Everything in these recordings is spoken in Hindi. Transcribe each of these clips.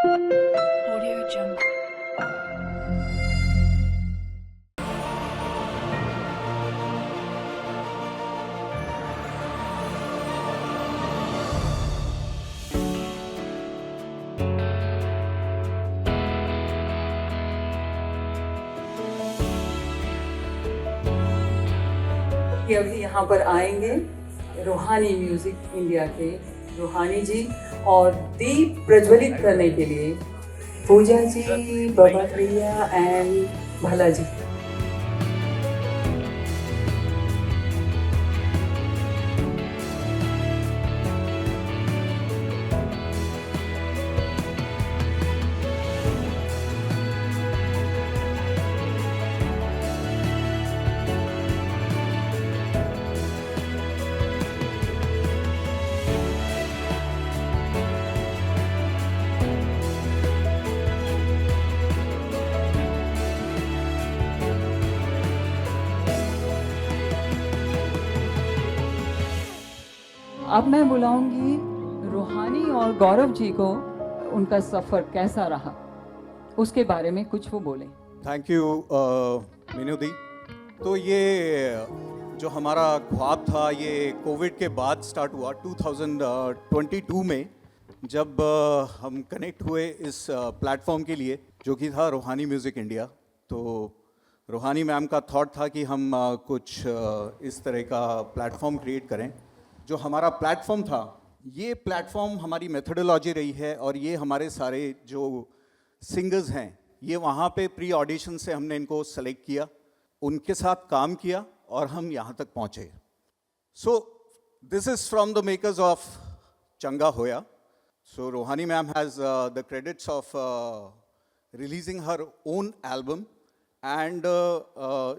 Audio Jungle. कि अभी यहाँ पर आएंगे रूहानी म्यूजिक इंडिया के रूहानी जी और दीप प्रज्वलित करने के लिए पूजा जी, बाबा प्रिया एंड भला जी। अब मैं बुलाऊंगी रूहानी और गौरव जी को, उनका सफ़र कैसा रहा उसके बारे में कुछ वो बोलें। थैंक यू मीनू दी। तो ये जो हमारा ख्वाब था ये कोविड के बाद स्टार्ट हुआ 2022 में, जब हम कनेक्ट हुए इस प्लेटफॉर्म के लिए जो कि था रूहानी म्यूज़िक इंडिया। तो रूहानी मैम का थॉट था कि हम कुछ इस तरह का प्लेटफॉर्म क्रिएट करें। जो हमारा प्लेटफॉर्म था, ये प्लेटफॉर्म हमारी मेथोडोलॉजी रही है और ये हमारे सारे जो सिंगर्स हैं ये वहाँ पे प्री ऑडिशन से हमने इनको सेलेक्ट किया, उनके साथ काम किया और हम यहाँ तक पहुँचे। So this is from the makers of चंगा होया। सो रूहानी ma'am has the credits of releasing her own album and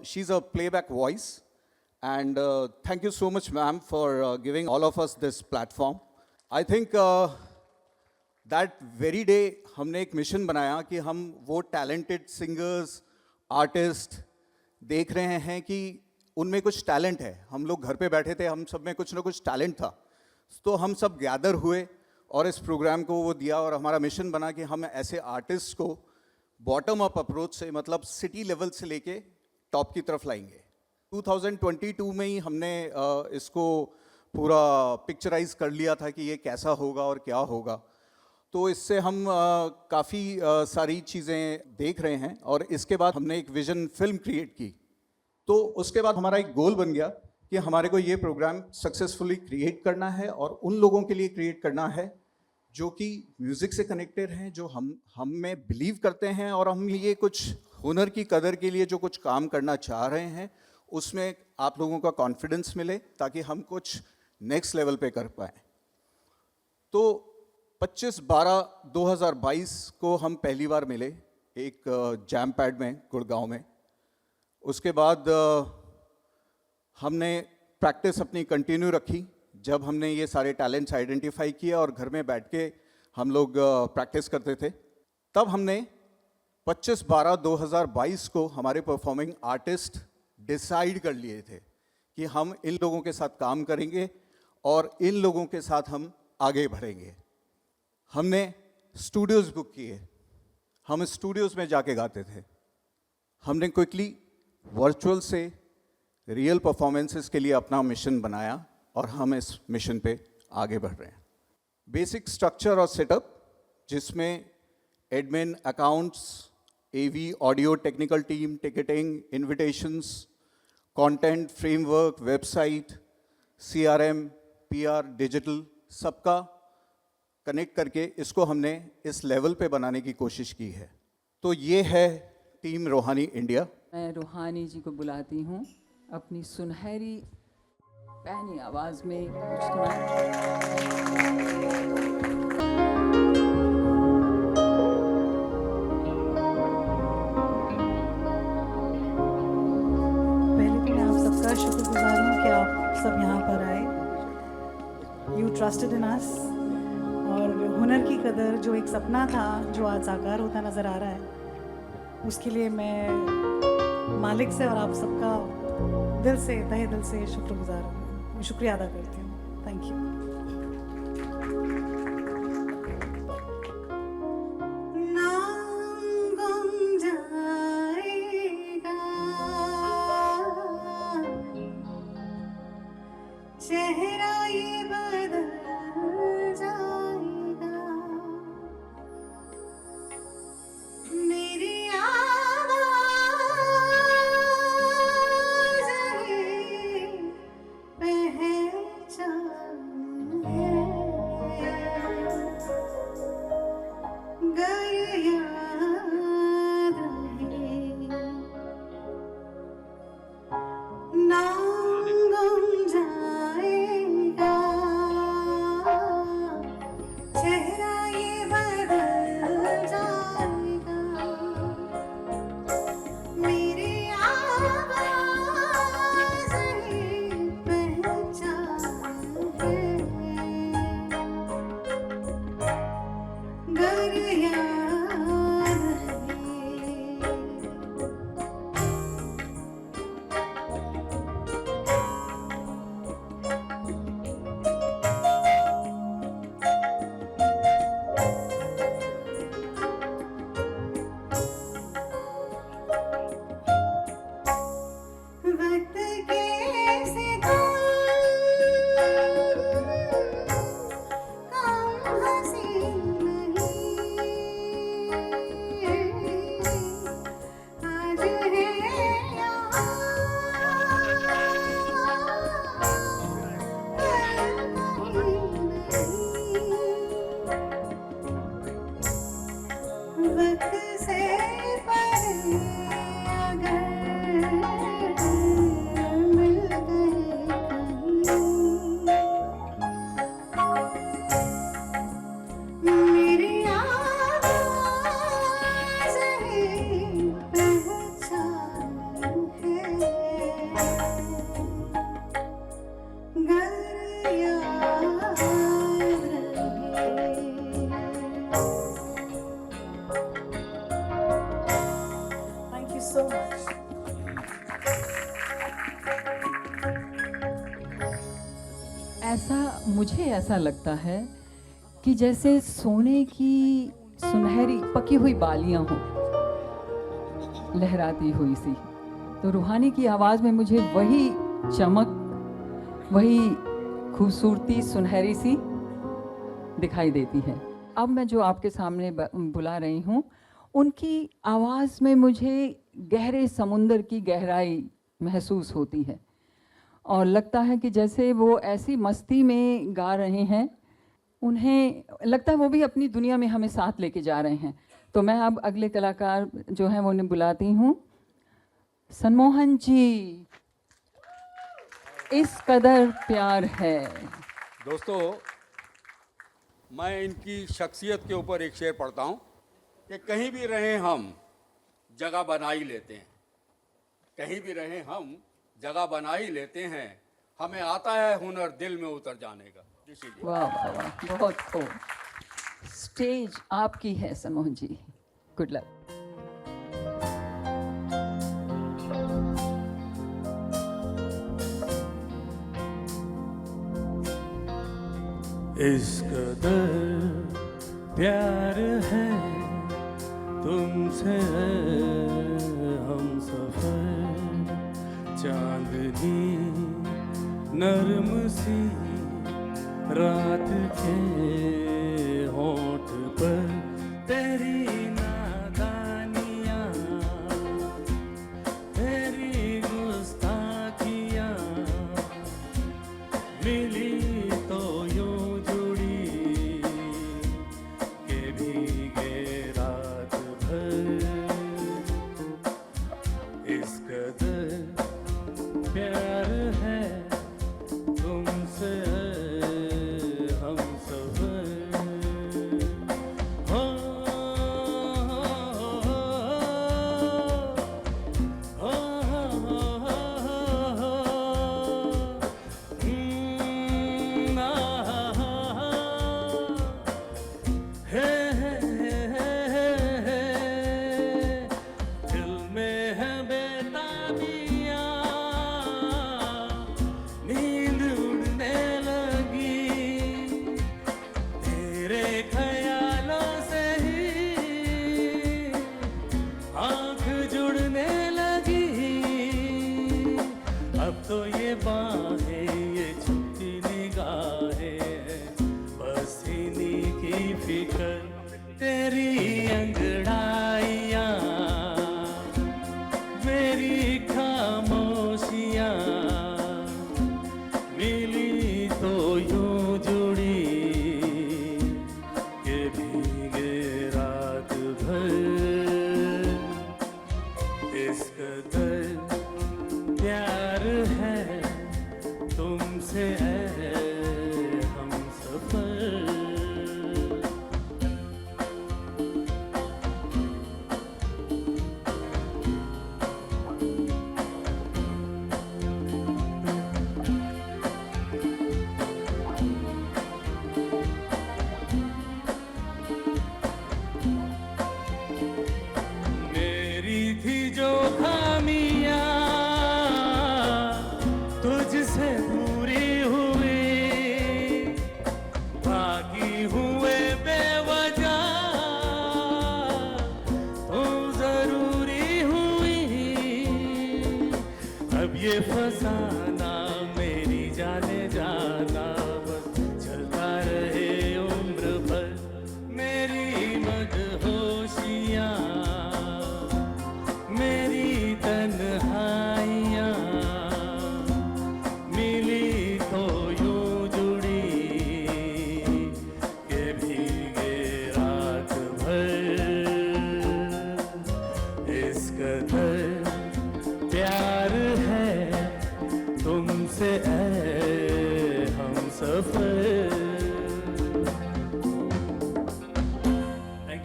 she's a playback voice. And thank you so much, ma'am, for giving all of us this platform. I think that very day हमने एक मिशन बनाया कि हम वो टैलेंटेड सिंगर्स, आर्टिस्ट देख रहे हैं कि उनमें कुछ टैलेंट है। हम लोग घर पे बैठे थे, हम सब में कुछ ना कुछ टैलेंट था। तो हम सब गैदर हुए और इस प्रोग्राम को वो दिया और हमारा मिशन बना कि हम ऐसे आर्टिस्ट को बॉटम अप अप्रोच से, मतलब सिटी लेवल से लेके टॉप की तरफ लाएंगे। 2022 में ही हमने इसको पूरा पिक्चराइज कर लिया था कि ये कैसा होगा और क्या होगा। तो इससे हम काफ़ी सारी चीज़ें देख रहे हैं और इसके बाद हमने एक विजन फिल्म क्रिएट की। तो उसके बाद हमारा एक गोल बन गया कि हमारे को ये प्रोग्राम सक्सेसफुली क्रिएट करना है और उन लोगों के लिए क्रिएट करना है जो कि म्यूज़िक से कनेक्टेड हैं, जो हम में बिलीव करते हैं और हम ये कुछ हुनर की कदर के लिए जो कुछ काम करना चाह रहे हैं उसमें आप लोगों का कॉन्फिडेंस मिले ताकि हम कुछ नेक्स्ट लेवल पे कर पाएँ। तो 25/12/2022 को हम पहली बार मिले एक जैम पैड में गुड़गांव में। उसके बाद हमने प्रैक्टिस अपनी कंटिन्यू रखी। जब हमने ये सारे टैलेंट्स आइडेंटिफाई किए और घर में बैठ के हम लोग प्रैक्टिस करते थे, तब हमने 25/12/2022 को हमारे परफॉर्मिंग आर्टिस्ट डिसाइड कर लिए थे कि हम इन लोगों के साथ काम करेंगे और इन लोगों के साथ हम आगे बढ़ेंगे। हमने स्टूडियोज़ बुक किए, हम स्टूडियोज़ में जाके गाते थे। हमने क्विकली वर्चुअल से रियल परफॉर्मेंसेस के लिए अपना मिशन बनाया और हम इस मिशन पे आगे बढ़ रहे हैं। बेसिक स्ट्रक्चर और सेटअप जिसमें admin, accounts, AV, audio, technical team, ticketing, invitations, content, framework, website, CRM, PR, digital, सबका कनेक्ट करके इसको हमने इस लेवल पे बनाने की कोशिश की है। तो ये है टीम रूहानी इंडिया। मैं रूहानी जी को बुलाती हूँ अपनी सुनहरी पैनी आवाज़ में कुछ सबका शुक्रगुजार हूँ कि आप सब यहाँ पर आए। यू ट्रस्टेड इन अस और हुनर की कदर जो एक सपना था जो आज साकार होता नज़र आ रहा है, उसके लिए मैं मालिक से और आप सबका दिल से, तहे दिल से शुक्रगुजार हूँ। मैं शुक्रिया अदा करती हूँ। Thank you. वक्त के सिवा हम हंसी नहीं, आज है यहाँ, कल नहीं। वक्त से परे अगर मिल गए कहीं, मेरी आवाज़ ही पहचान है, गर याद रहे। Thank you so much. मुझे ऐसा लगता है कि जैसे सोने की सुनहरी पकी हुई बालियां हों लहराती हुई सी, तो रूहानी की आवाज़ में मुझे वही चमक, वही खूबसूरती सुनहरी सी दिखाई देती है। अब मैं जो आपके सामने बुला रही हूँ, उनकी आवाज़ में मुझे गहरे समुंदर की गहराई महसूस होती है और लगता है कि जैसे वो ऐसी मस्ती में गा रहे हैं, उन्हें लगता है वो भी अपनी दुनिया में हमें साथ लेके जा रहे हैं। तो मैं अब अगले कलाकार जो हैं वो उन्हें बुलाती हूँ। सनमोहन जी, इस कदर प्यार है। दोस्तों, मैं इनकी शख्सियत के ऊपर एक शेर पढ़ता हूँ कि कहीं भी रहें हम जगह बना ही लेते हैं, कहीं भी रहें हम जगह बना ही लेते हैं, हमें आता है हुनर दिल में उतर जाने का। वाह वाह वाह, बहुत खूब। स्टेज आपकी है सनमोहन जी, गुड लक। इस कदर प्यार है तुमसे हम सफर, चांदनी नरम सी रात के होंठ पर तेरी नादानियाँ, तेरी गुस्ताखियाँ मिली तो यूं जुड़ी के भीगे रात भर। इस कदर प्यार है तुमसे हम सफर, हो दिल में है बेताबियाँ, नींद उड़ने लगी तेरे ख्यालों से ही, आँख जुड़ने लगी। अब तो ये बाहें, ये छुपती निगाहें, बस इन्हीं की फिक्र, तेरी अंगड़ाइयाँ, मेरी खामोशियाँ मिली तो यूं जुड़ी के भीगे रात भर। इस कदर प्यार है तुमसे हम सफर।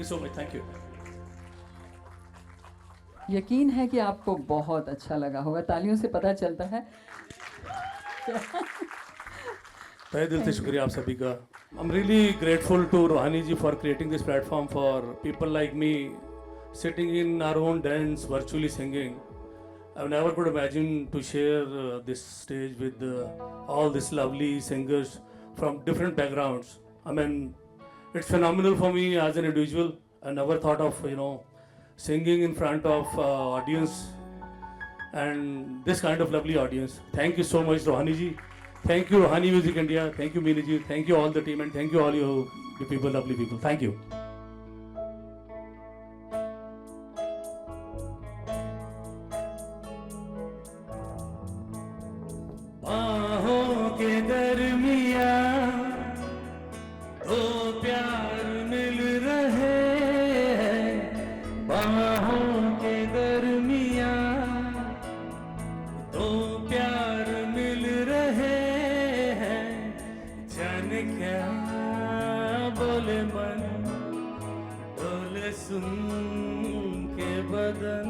You so much, thank you. यकीन है कि आपको बहुत अच्छा लगा होगा, तालियों से पता चलता है। तहे दिल से शुक्रिया आप सभी का। I am really grateful to Rohani ji for creating this platform for people like me sitting in our own dens virtually singing. I never could imagine to share this stage with all these lovely singers from different backgrounds. I mean, it's phenomenal for me as an individual. I never thought of, singing in front of audience and this kind of lovely audience. Thank you so much, Rohani ji. Thank you, Rohani Music India. Thank you, Meena ji. Thank you all the team, and thank you all you the people, lovely people. Thank you. बाहों के दरमिया तो प्यार मिल रहे हैं, बाहों के दरमिया तो प्यार मिल रहे हैं। जाने क्या बोले मन, बोले सुन के बदन,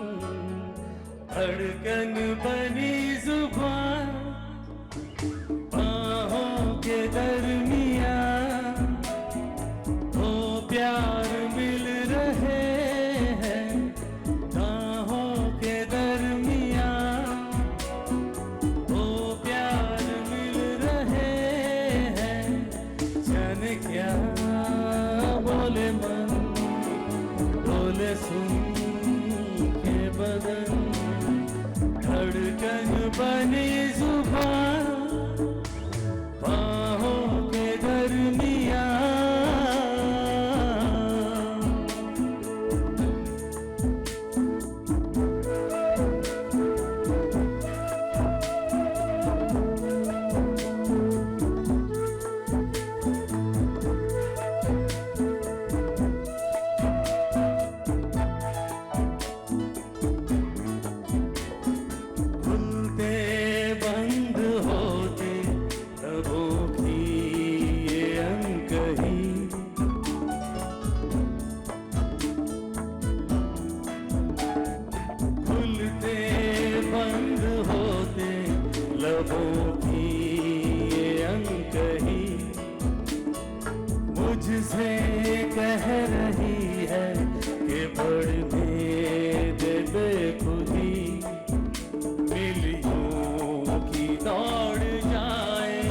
धड़कन बनी जुबान। बाहों के दरमिया तो प्यार मिल रहे हैं, बाहों के दरमिया तो प्यार मिल रहे हैं। जाने क्या बोले मन, बोले सुन के बदन, धड़कन बनी जुबान। बाहों के दरमिया खुलते बंद होते लबों की ये अनकही, खुलते बंद होते लबों की ये अनकही, मुझसे कह रही है कि बढ़ने दे बेखुदी। मिलियों की दौड़ जाए,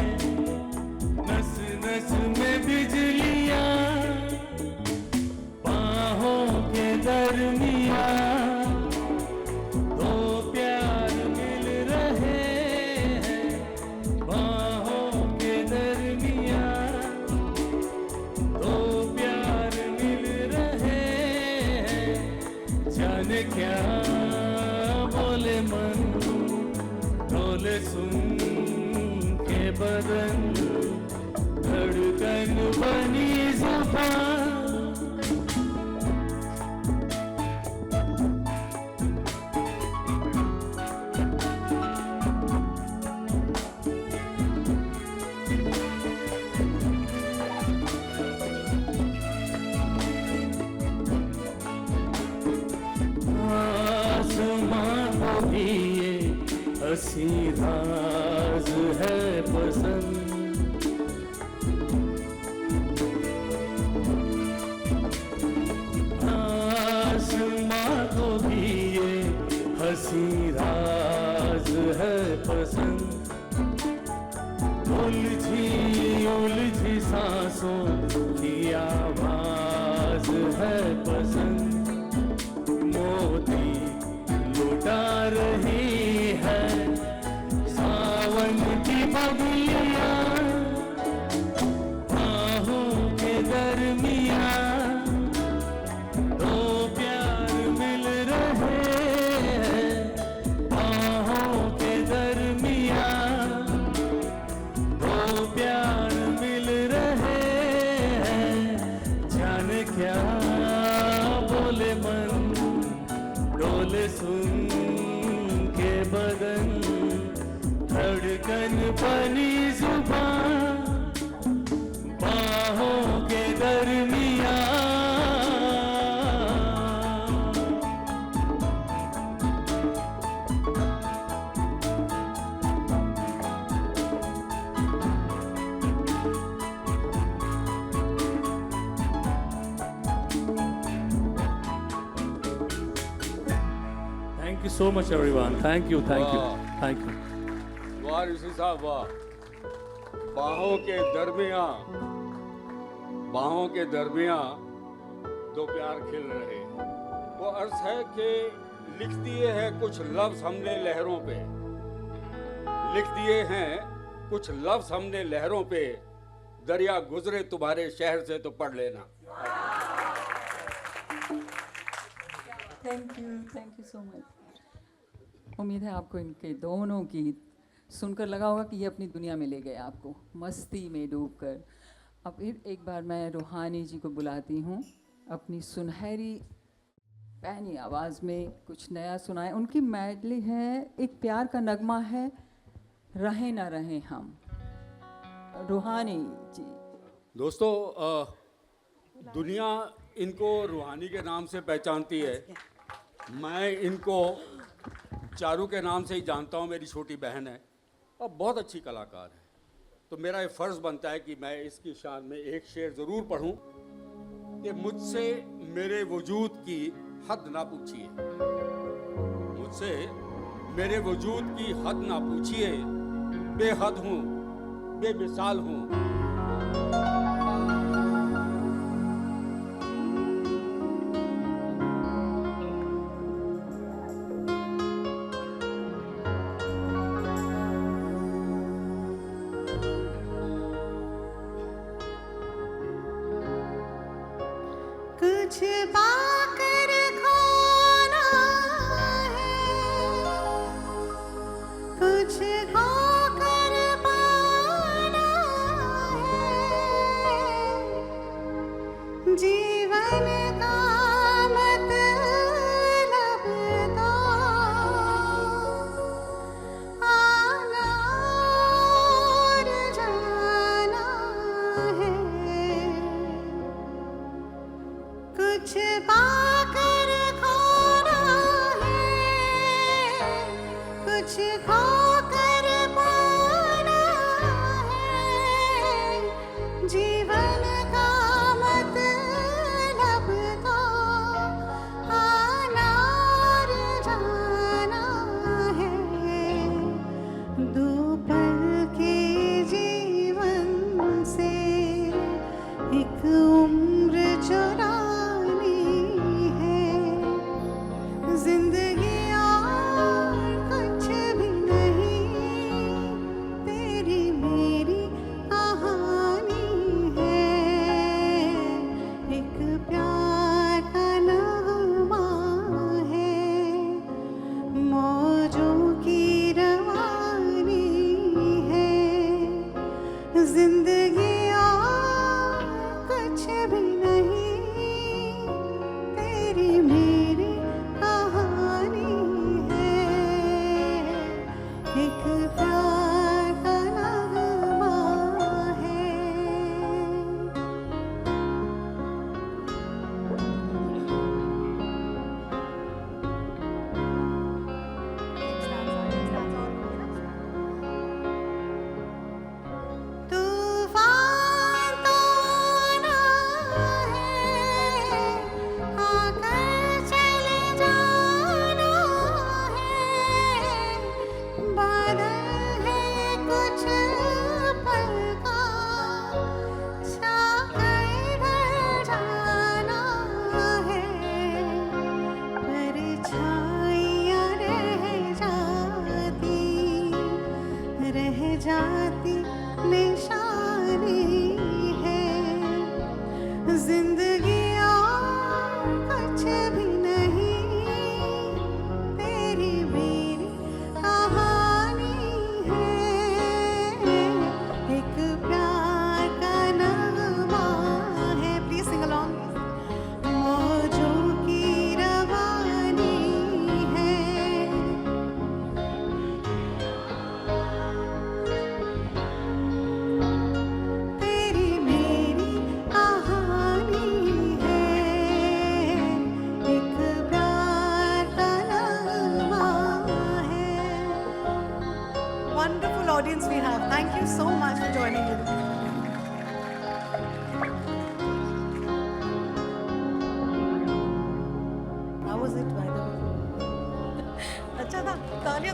नस नस में बिजलियां, बाहों के दरमिया तो प्यार मिल रहे हैं, बाहों के दरमिया तो प्यार मिल रहे हैं। जाने क्या बोले मन, डोले सुन के बदन, धड़कन बनी जुबान। आसमां को भी ये हंसी राज है पसंद, आसमां को भी ये हंसी राज है पसंद। उलझी सांसों की आवाज है पसंद। मोती लुटा रही है सावन की बगियां, बाहों के दरमिया तो प्यार मिल रहे हैं, बाहों के दरमिया तो प्यार मिल रहे हैं। जाने क्या बोले मन, डोले सुन Thank you so much, everyone. Thank you, thank you, Wow. thank you. वाह ऋषि साहब वाह, बाहों के दरमियां दो प्यार खिल रहे। वो अर्थ है कि लिख दिए हैं कुछ लफ्ज हमने लहरों पे, लिख दिए हैं कुछ लफ्ज हमने लहरों पे, दरिया गुजरे तुम्हारे शहर से तो पढ़ लेना। Thank you so much. उम्मीद है आपको इनके दोनों गीत सुनकर लगा होगा कि ये अपनी दुनिया में ले गए आपको, मस्ती में डूबकर। अब फिर एक बार मैं रूहानी जी को बुलाती हूँ, अपनी सुनहरी पैनी आवाज़ में कुछ नया सुनाए। उनकी मेडली है, एक प्यार का नगमा है, रहे ना रहे हम। रूहानी जी। दोस्तों दुनिया इनको रूहानी के नाम से पहचानती है, मैं इनको चारू के नाम से ही जानता हूँ। मेरी छोटी बहन है और बहुत अच्छी कलाकार है, तो मेरा ये फ़र्ज़ बनता है कि मैं इसकी शान में एक शेर ज़रूर पढ़ूं कि मुझसे मेरे वजूद की हद ना पूछिए, मुझसे मेरे वजूद की हद ना पूछिए, बेहद हूँ बेमिसाल हूँ। कुछ पाकर खोना है, कुछ खोकर पाना है, जीवन का मतलब तो आना और जाना है। कुछ पाकर खोना है, कुछ खोकर पाना है, जीवन का मतलब तो आना और जाना है। दो पल के जीवन से एक उम्र चुरानी है, जिंदगी और कुछ भी नहीं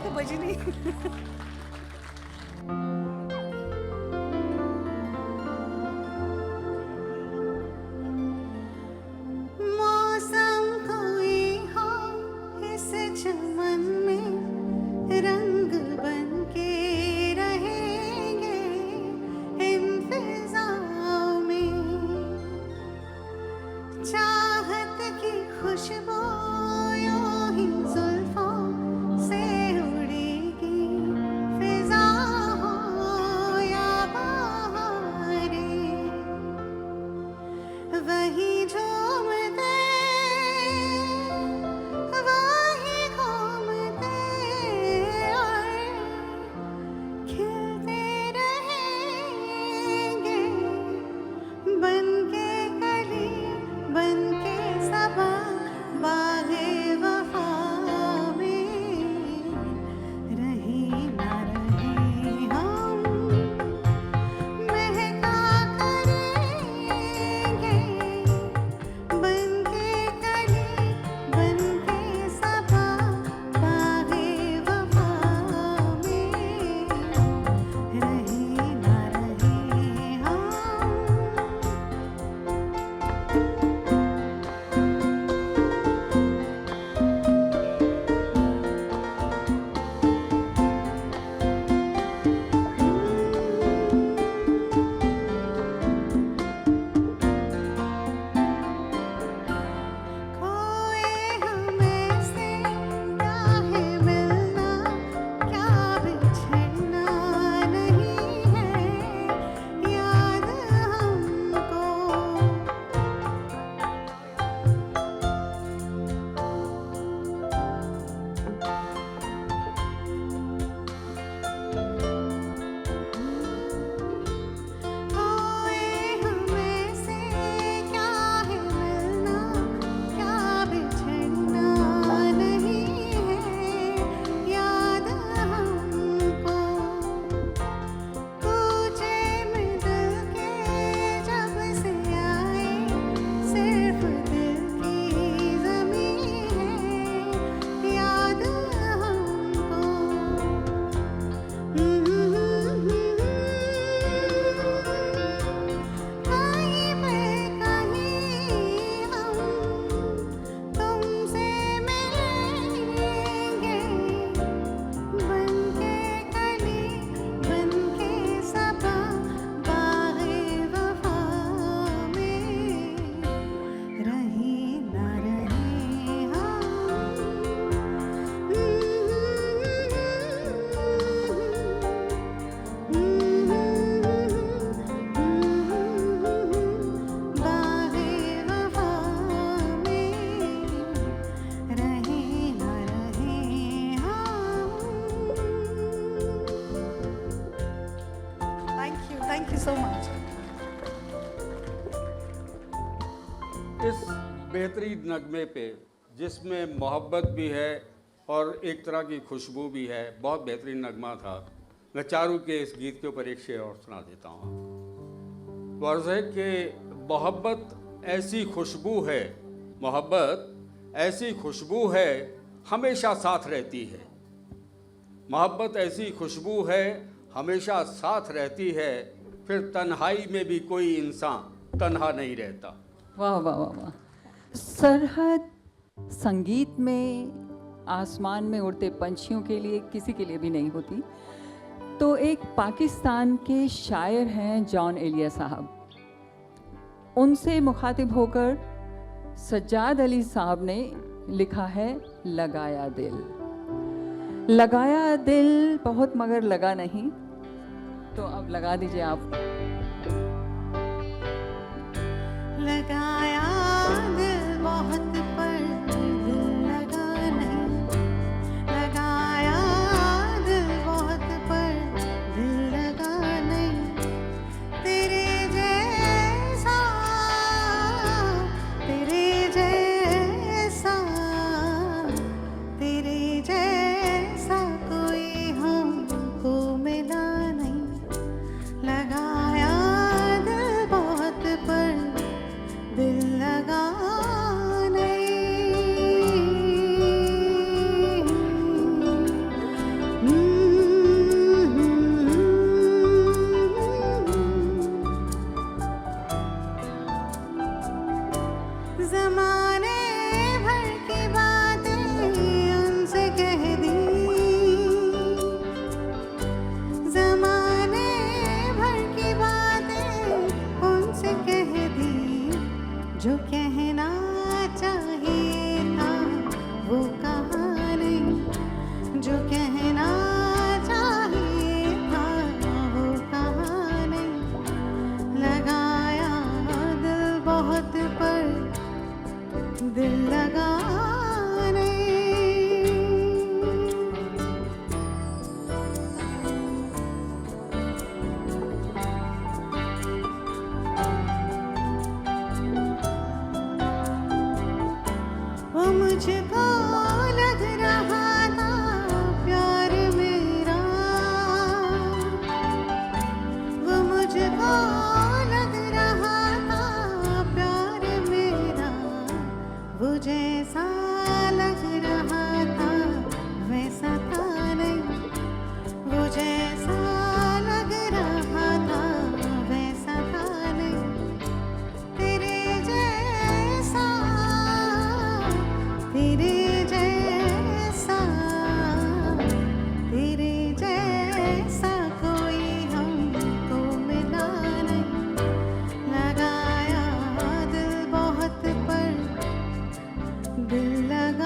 घंटियां तो बजी नहीं। मौसम कोई हो इस चमन में रंग बन के रहेंगे इन फिजाओं में, चाहत की खुशबू यूं ही जुल्फों से उड़ेगी, फिजा हो या बहारें वही झूमते वही घूमते और खिलते रहेंगे बनके कली बनके सबा बागे वफा में, रही ना रही हम महका करेंगे बनके कली बनके सबा बागे वफा में, रही ना रही हम। खोए हमें से क्या है मिलना, क्या बिछड़ना नहीं है याद हमको। खोए हमें से क्या है मिलना, क्या बिछड़ना नहीं है याद हमको। पूछे में दिल के जब से आए सिर्फ दिल की ज़मीं है याद हमको। कहीं पे कहीं हम तुमसे मिलेंगे बनके कली बनके सबा बागे वफा में, रही ना रही बागे वफा में, रहे ना रहे हम। Thank you so much. इस बेहतरीन नगमे पे जिसमें मोहब्बत भी है और एक तरह की खुशबू भी है, बहुत बेहतरीन नगमा था। मैं चारू के इस गीत के ऊपर एक शेर और सुना देता हूँ। वर्ज़ है कि मोहब्बत ऐसी खुशबू है, मोहब्बत ऐसी खुशबू है हमेशा साथ रहती है, मोहब्बत ऐसी खुशबू है हमेशा साथ रहती है, फिर तन्हाई में भी कोई इंसान तन्हा नहीं रहता। वाह वाह वाह वाह। सरहद संगीत में आसमान में उड़ते पंछियों के लिए किसी के लिए भी नहीं होती। तो एक पाकिस्तान के शायर हैं जॉन एलिया साहब, उनसे मुखातिब होकर सज्जाद अली साहब ने लिखा है लगाया दिल। लगाया दिल बहुत मगर लगा नहीं, तो अब लगा दीजिए आप। लगाया दिल बहुत पर दिल लगा नहीं, लगाया दिल बहुत पर दिल लगा नहीं, तेरे जैसा तेरे जैसा तेरे जैसा कोई हमको मिला नहीं। लगाया दिल बहुत पर दिल ज़माने भर की बातें उनसे कह दी, ज़माने भर की बातें उनसे कह दी, जो कहना चाहिए था वो कहा नहीं, जो कहना चाहिए था वो कहा नहीं, लगाया दिल बहुत पर दिल लगाने। वो मुझको लग रहा था प्यार मेरा, वो मुझको लग रहा था प्यार मेरा, वो जैसा लग रहा था वैसा था नहीं, वो जैसा लग रहा था वैसा था नहीं, तेरे जैसा, तेरे जैसा, तेरे जैसा कोई हमको मिला नहीं, लगाया दिल बहुत पर दिल लगाने।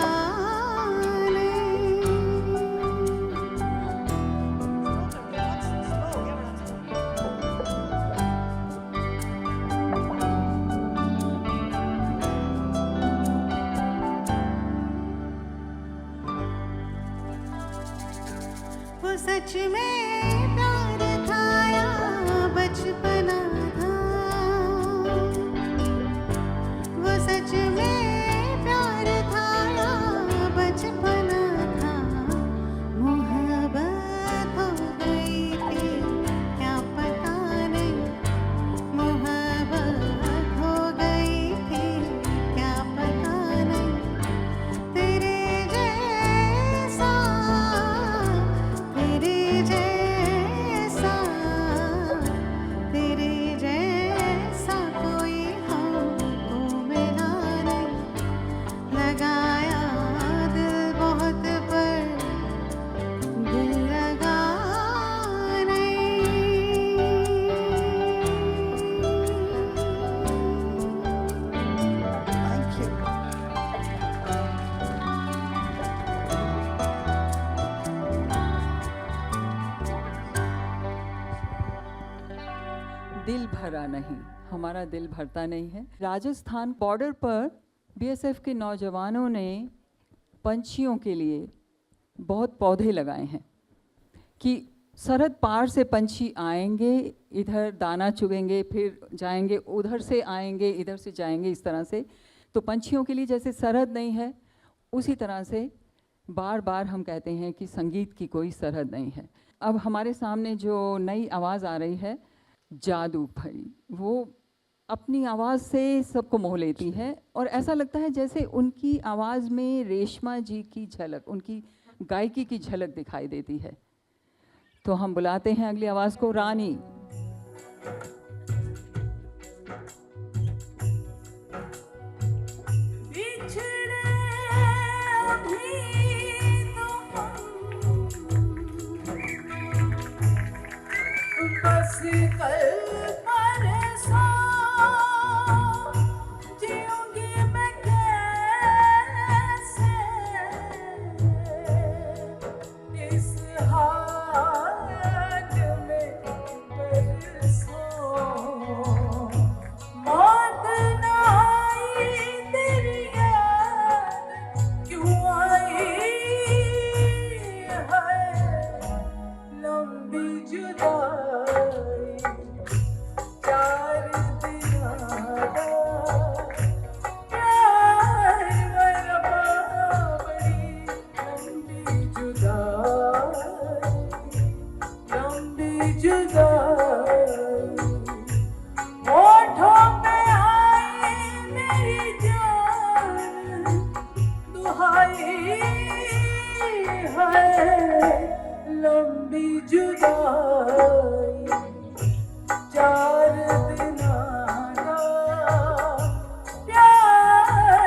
वो सच में प्यार था या बचपना था, वो सच में प्यार था या बचपना था, मोहब्बत हो गई थी क्या पता नहीं, मोहब्बत हो गई थी क्या पता नहीं, तेरे जैसा, तेरे जैसा, तेरे जैसा कोई हमको मिला नहीं, लगाया दिल बहुत पर दिल लगाने। Thank you. दिल भरा नहीं, हमारा दिल भरता नहीं है। राजस्थान बॉर्डर पर बीएसएफ के नौजवानों ने पंछियों के लिए बहुत पौधे लगाए हैं कि सरहद पार से पंछी आएंगे, इधर दाना चुगेंगे, फिर जाएंगे, उधर से आएंगे, इधर से जाएंगे, इस तरह से। तो पंछियों के लिए जैसे सरहद नहीं है, उसी तरह से बार बार हम कहते हैं कि संगीत की कोई सरहद नहीं है। अब हमारे सामने जो नई आवाज़ आ रही है, जादू भरी, वो अपनी आवाज़ से सबको मोह लेती है और ऐसा लगता है जैसे उनकी आवाज़ में रेशमा जी की झलक, उनकी गायकी की झलक दिखाई देती है। तो हम बुलाते हैं अगली आवाज़ को, रानी। बस कल परसों जीऊंगी मैं कैसे इस हाल में परसों, मौत ना आई तेरी याद क्यों आई है, लंबी जुदाई चार दिनारा प्यार बरबा बड़ी लंबी जुदाई, होठों पे आई मेरी जान दुहाई है, लंबी जुदाई चार दिनारा प्यार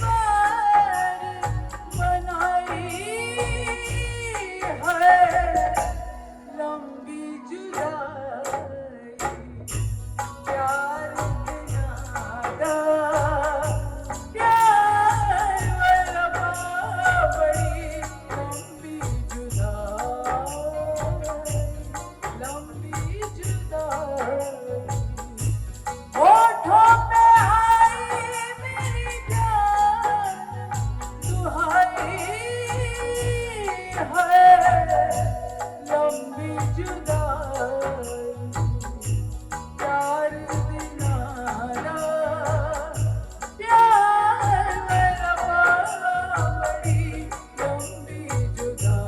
बार मनाई है लंबी जुदाई प्यार नादा प्यार वफा बड़ी लंबी जुदाई होठों पे आई मेरी जान दुहाई है लंबी जुदाई प्यार बिना ना प्यार मेरा बड़ी लंबी जुदाई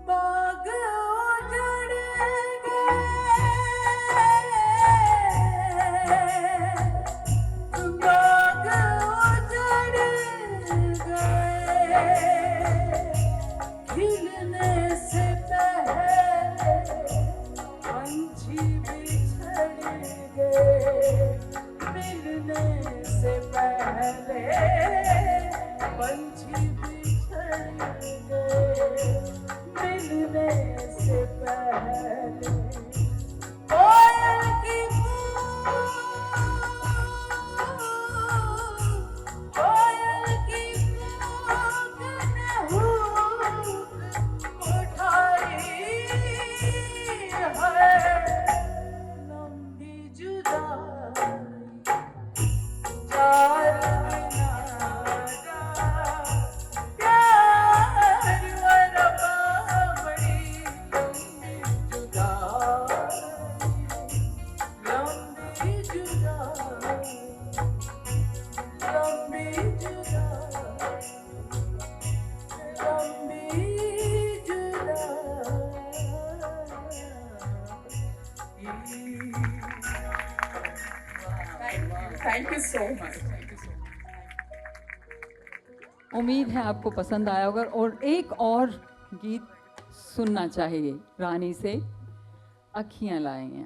बाग उजड़ गए बाग उजड़ गए खिलने से पहले पंछी बिछड़ गए मिलने से पहले पंछी बिछड़ गए मिलने से पहले कोयल की कोयल की कूक ने हुक उठाई है लंबी जुदाई चार नादा प्यार वरबा बड़ी लंबी जुदाई लंबी जुदाई लंबी जुदाई Thank you so much. उम्मीद है आपको पसंद आया होगा और एक और गीत सुनना चाहिए रानी से अखियां लाएंगे।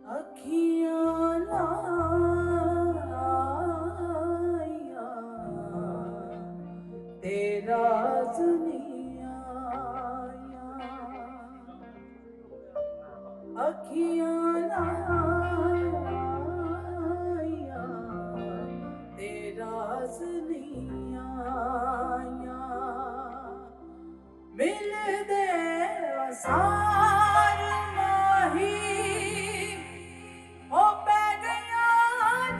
अखियां लाया तेरा जुनिया अखियां लाया तेरा जुनिया मिल दे आसार माही हो पै गया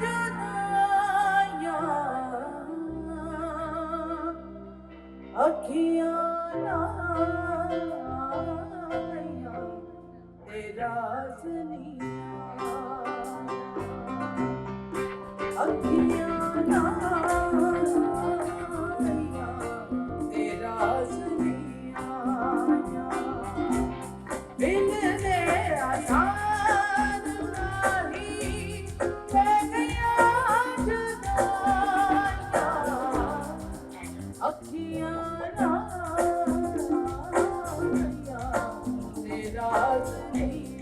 जुदाइयां अखियां लाया तेरा जुनिया अखियां लाया तेरा जुनिया मिल दे आसार अखियां लाया तेरा जुनिया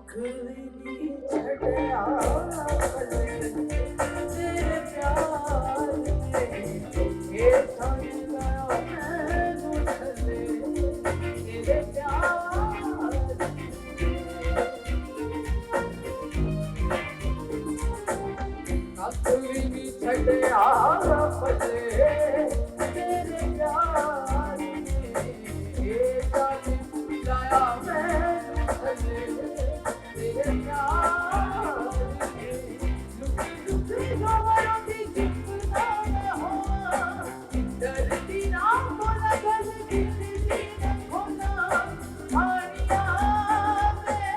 अखली छड़या बले तेरे प्यार में ये थक गया मैं थले तेरे प्यार अखली छड़या बले तेरे प्यार में ये थक गया मैं थले तेरे प्यार में लुकी लुकी खबरों की जितना न हो डरती ना बोला गल गिरती न होना आनिया में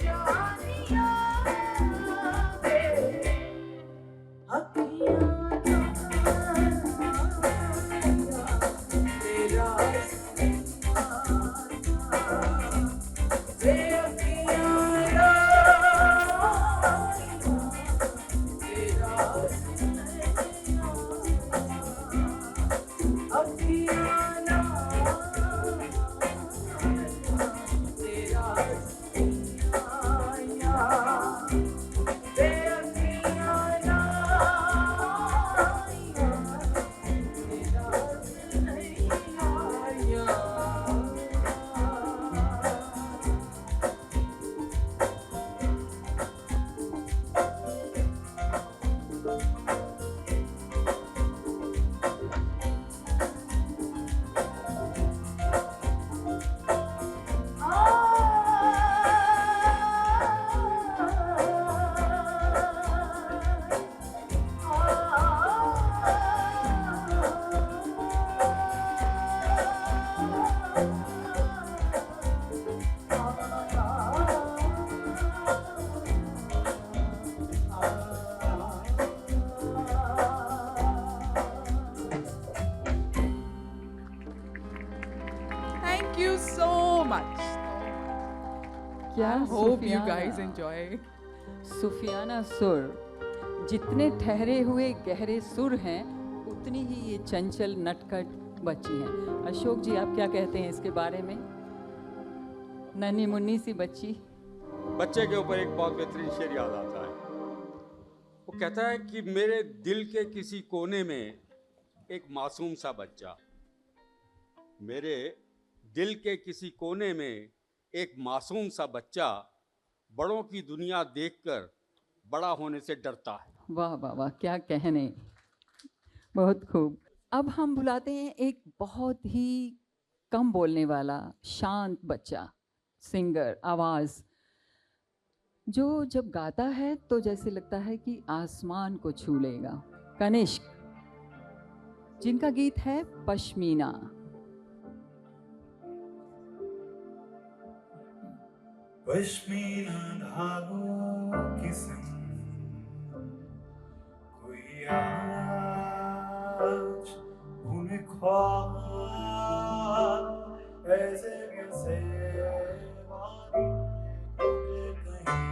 जानिया में अखियाँ तेरा Thank you so much. क्या Hope you Sufiyana- guys enjoy. सूफियाना सुर, जितने ठहरे हुए गहरे सुर हैं उतनी ही ये चंचल नटखट बच्ची हैं। अशोक जी, आप क्या कहते हैं इसके बारे में? नन्ही मुन्नी सी बच्ची। बच्चे के ऊपर एक बहुत बेहतरीन शेर याद आता है। वो कहता है कि मेरे दिल के किसी कोने में एक मासूम सा बच्चा, मेरे दिल के किसी कोने में एक मासूम सा बच्चा बड़ों की दुनिया देखकर बड़ा होने से डरता है। वाह वाह वाह, क्या कहने, बहुत खूब। अब हम बुलाते हैं एक बहुत ही कम बोलने वाला शांत बच्चा, सिंगर, आवाज़, जो जब गाता है तो जैसे लगता है कि आसमान को छू लेगा। कनिष्क, जिनका गीत है पश्मीना। पश्मीना धागों की संग कोई आज उन्हें ख्वाब ऐसे कैसे वादी मुझे कहीं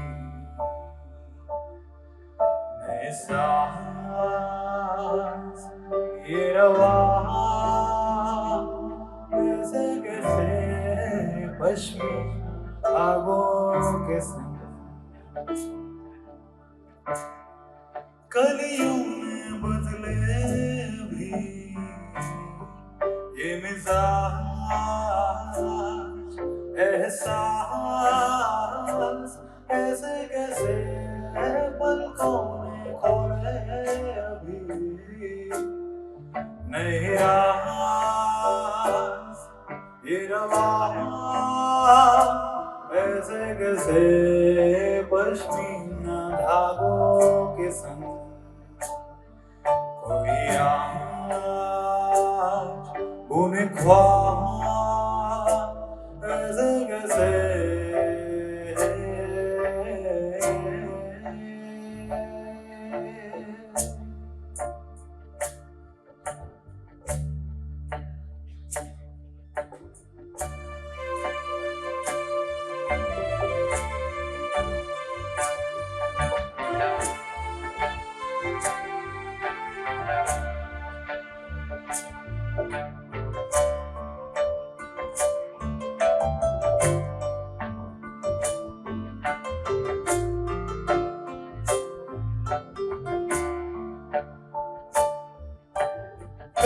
नए सांस ये रवा ऐसे कैसे पश्मीना धागों के संग कलियों में बदले भी ये मिजाज एहसास ऐसे कैसे पलकों में खोले अभी नहीं राज ये रवा ऐसे कैसे पश्मीना धागों के संग कोई आज उन्हें ख्वाब ऐसे कैसे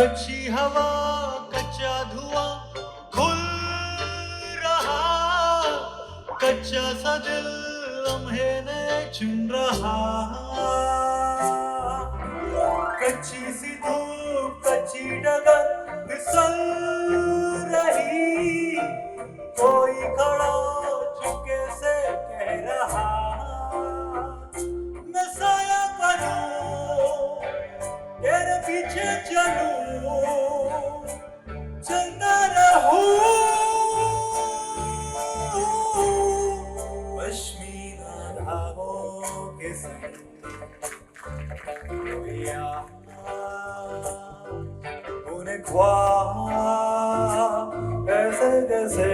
कच्ची हवा कच्चा धुआं खुल रहा, कच्चा सा दिल लम्हे ने चुन रहा। कच्ची सी धूप कच्ची डगर फिसल रही, कोई खड़ा चुपके से कह रहा, मैं साया बनूं तेरे पीछे चलूं, चलता रहूं पश्मीना धागों के संग। उन्हें ख्वाब ऐसे कैसे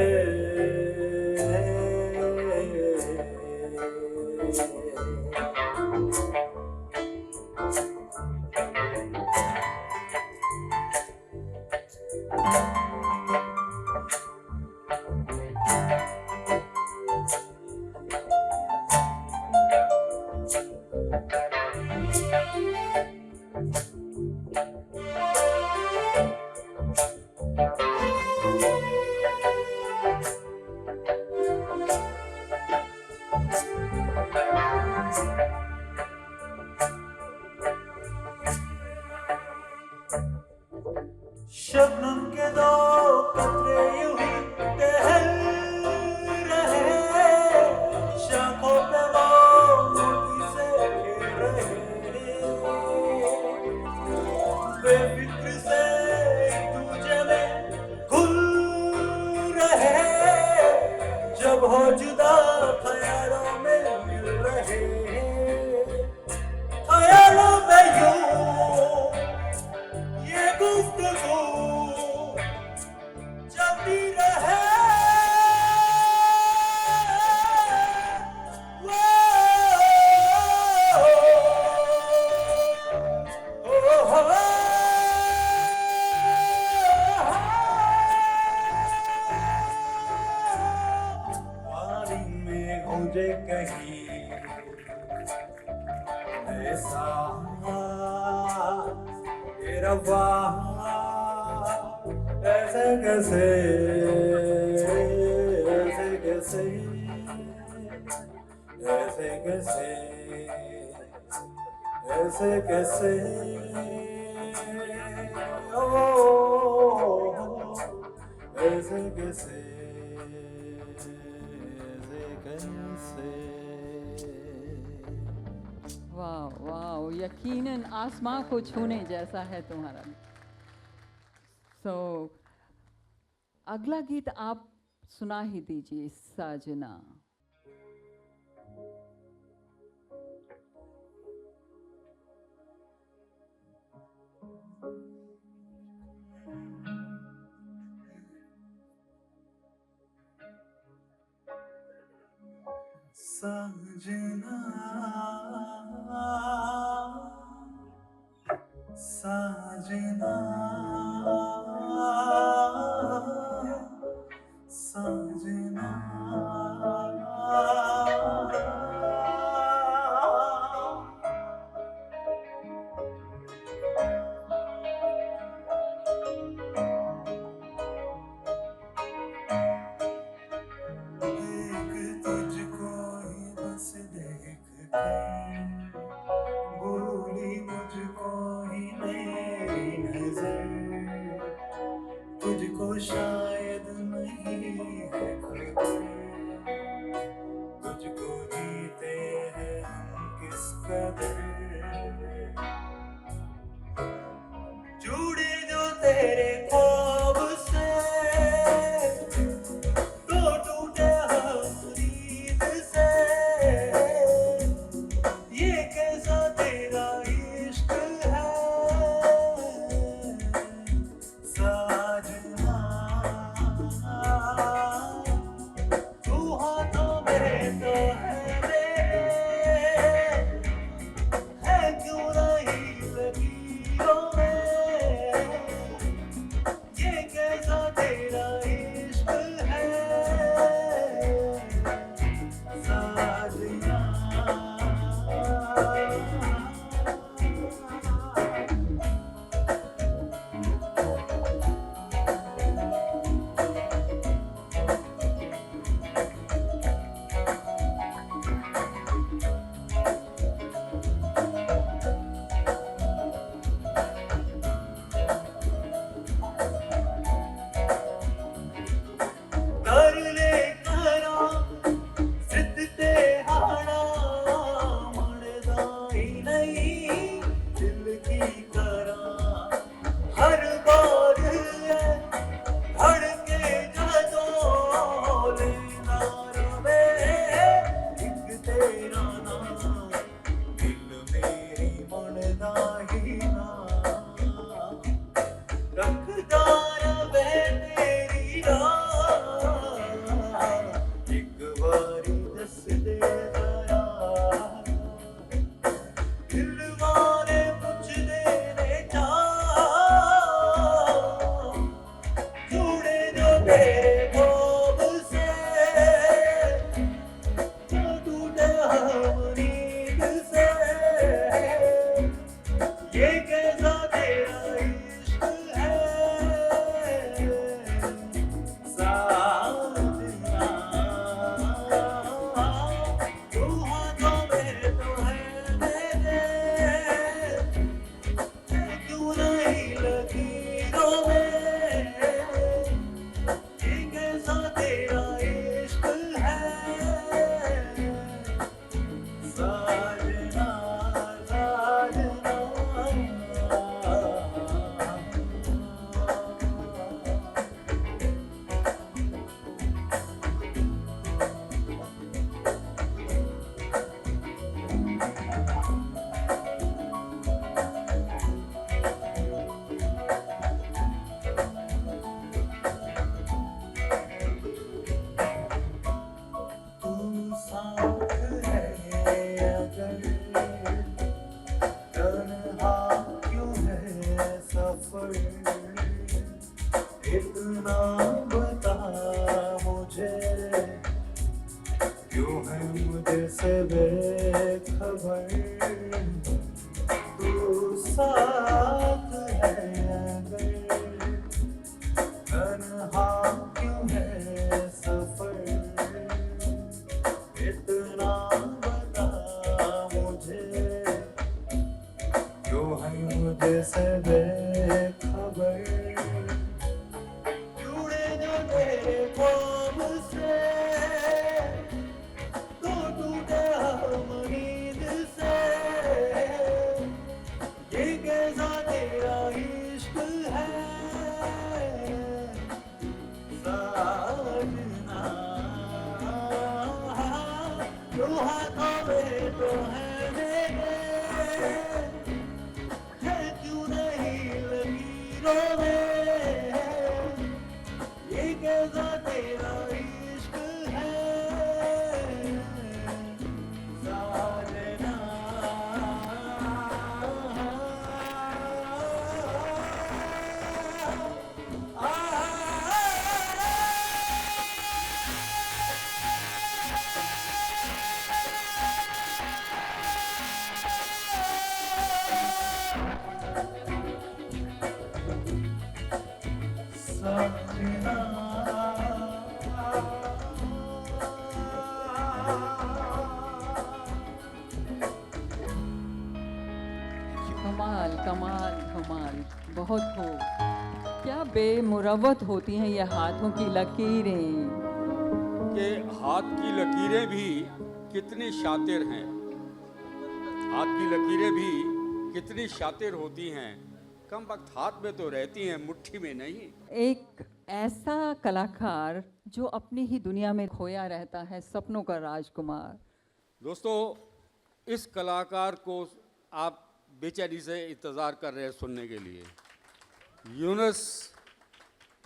शबनम के दो कतरे यूं ही टहल रहे, शाखों पे वो मोती से खेल रहे, बेफिक्र से एक दूजे में घुल रहे, जब हो जुदा ख्यालों में मिल रहे, ख्यालों में यूं ये गुफ्तगू चलती रहे। पानी में गूंजे कहीं ऐसा तेरा वाह ऐसे कैसे ऐसे कैसे ऐसे कैसे ऐसे कैसे ओ ऐसे कैसे ऐसे कैसे। वाह वाह, यकीनन आसमां को छूने जैसा है तुम्हारा। सो अगला गीत आप सुना ही दीजिए, साजना। साजना साजना साजना एक तुझको ही बस देख कर भूली मुझको ही मेरी नजर, तुझको शायद नहीं है खबर, तुझको जीते हैं हम किस कदर, जुड़े जो तेरे ख्वाब से तो टूटे हम नींद से, ये कैसा तेरा इश्क है साजना, तू हाथों में तो है मेरे, क्यों है मुझसे बेखबर तू साथ है अगर तन्हा क्यों है सफर इतना बता मुझे क्यों है मुझसे बेखबर जुड़े जो तेरे ख्वाब से तो टूटे हम नींद से ये कैसा तेरा इश्क है साजना जो हाथों में तो है मेरे है क्यों नहीं लकीरों में ये कैसा तेरा इश्क है साजना कमाल कमाल कमाल, बहुत खूब। क्या बेमुरवत होती हैं ये हाथों की लकीरें। कि हाथ की लकीरें भी कितनी शातिर हैं, हाथ की लकीरें भी कितनी शातिर होती हैं, कम वक्त हाथ में तो रहती हैं, मुट्ठी में नहीं। एक ऐसा कलाकार जो अपनी ही दुनिया में खोया रहता है, सपनों का राजकुमार। दोस्तों, इस कलाकार को आप बेचैनी से इंतज़ार कर रहे हैं सुनने के लिए। यूनुस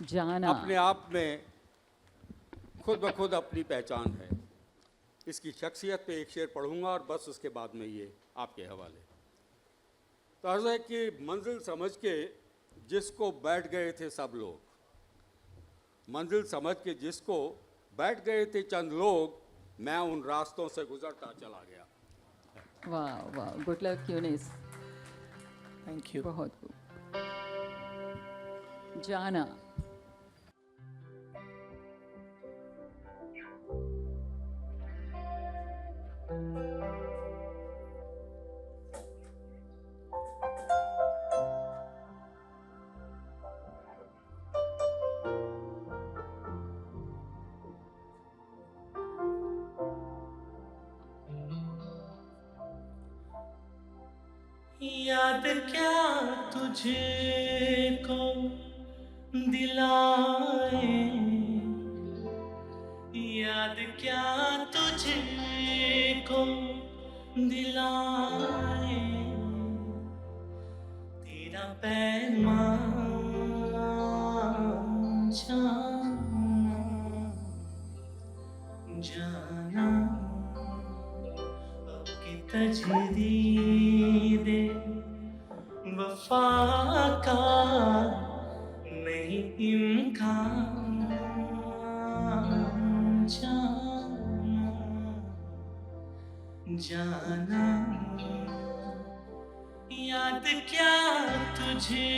जाना अपने आप में खुद ब खुद अपनी पहचान है। इसकी शख्सियत पे एक शेर पढ़ूंगा और बस उसके बाद में ये आपके हवाले। तो अर्ज़ है कि मंजिल समझ के जिसको बैठ गए थे सब लोग, मंजिल समझ के जिसको बैठ गए थे चंद लोग, मैं उन रास्तों से गुजरता चला गया। वाह वाह, good luck Eunice. Thank you. बहुत खूब। जाना याद क्या तुझे को दिलाए, याद क्या तुझे को दिलाए, तेरा पैगाम जाना जाना अब की तजदीद वफा का नहीं इम्कान, जाना जाना याद क्या तुझे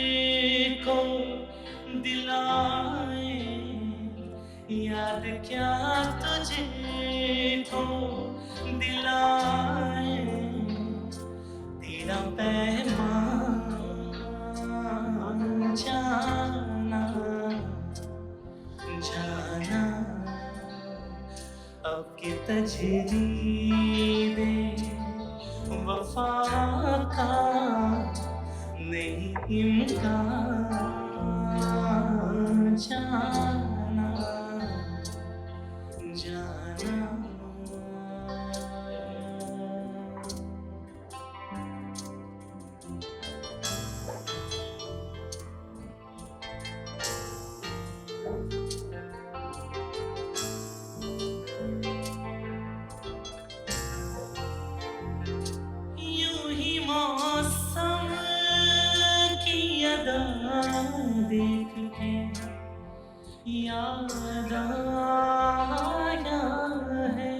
को दिलाए, याद क्या तुझे को दिलाए, तेरा पैगाम जाना जाना अब की तजदीद वफा का नहीं इम्कान, जाना जाना यूं ही मौसम की अदा देख के याद आया है,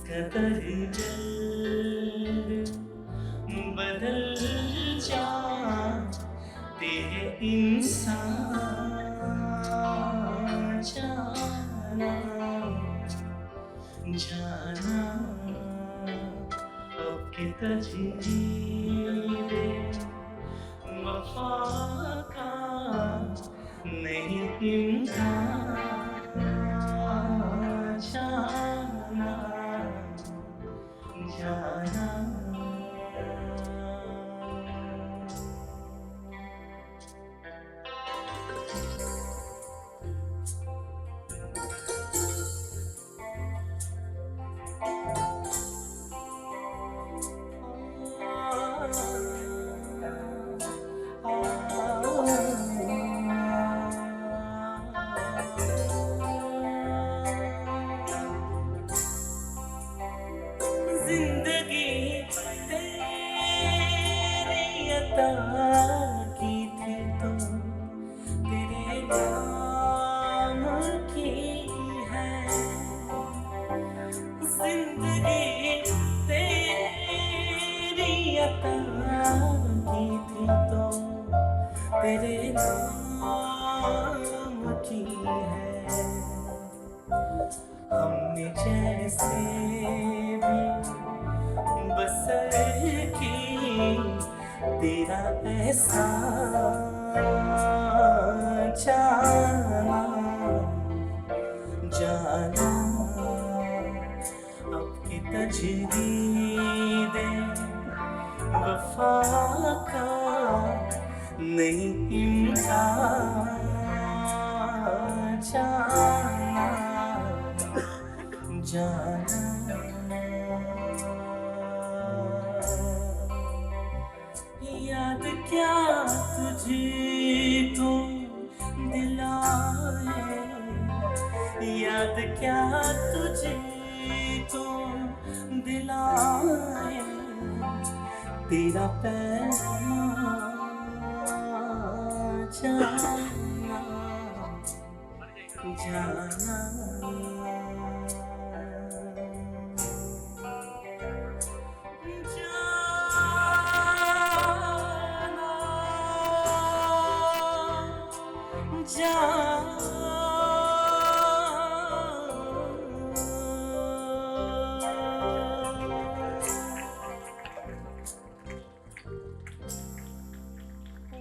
कदर जल्द बदल जाते हैं इंसान जाना जाना अब के तजरीरे वफा का नहीं इम्कान जाना जाना जिंदगी तेरी अता की थी तो तेरे नाम की है जिंदगी तेरी अता की थी तो तेरे नाम की है हमने जैसे भी बसर की तेरा एहसान जाना जाना अब की तजरीदे वफा का नहीं इम्कान जाना जाना याद क्या तुझको दिलाए याद क्या तुझको दिलाए तेरा पैगाम जाना जाना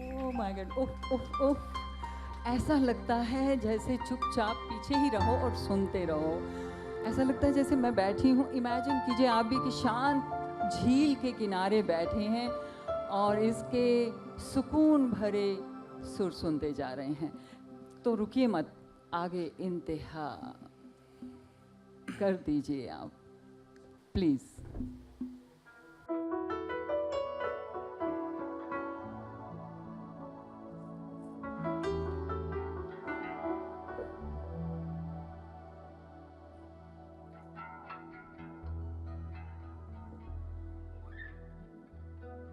ओह माय गॉड, उफ उफ उफ। ऐसा लगता है जैसे चुपचाप पीछे ही रहो और सुनते रहो। ऐसा लगता है जैसे मैं बैठी हूँ। इमेजिन कीजिए आप भी कि शांत झील के किनारे बैठे हैं और इसके सुकून भरे सुर सुनते जा रहे हैं। तो रुकिए मत, आगे इंतहा कर दीजिए आप प्लीज़।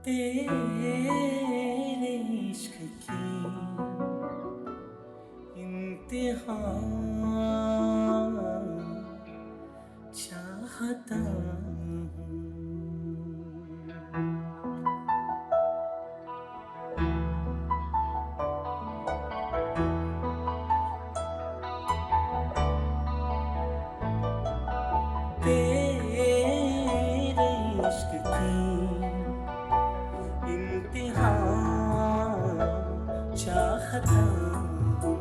तेरे इश्क की इंतहा चाहता हूँ तेरे इश्क की इंतहा चाहता हूँ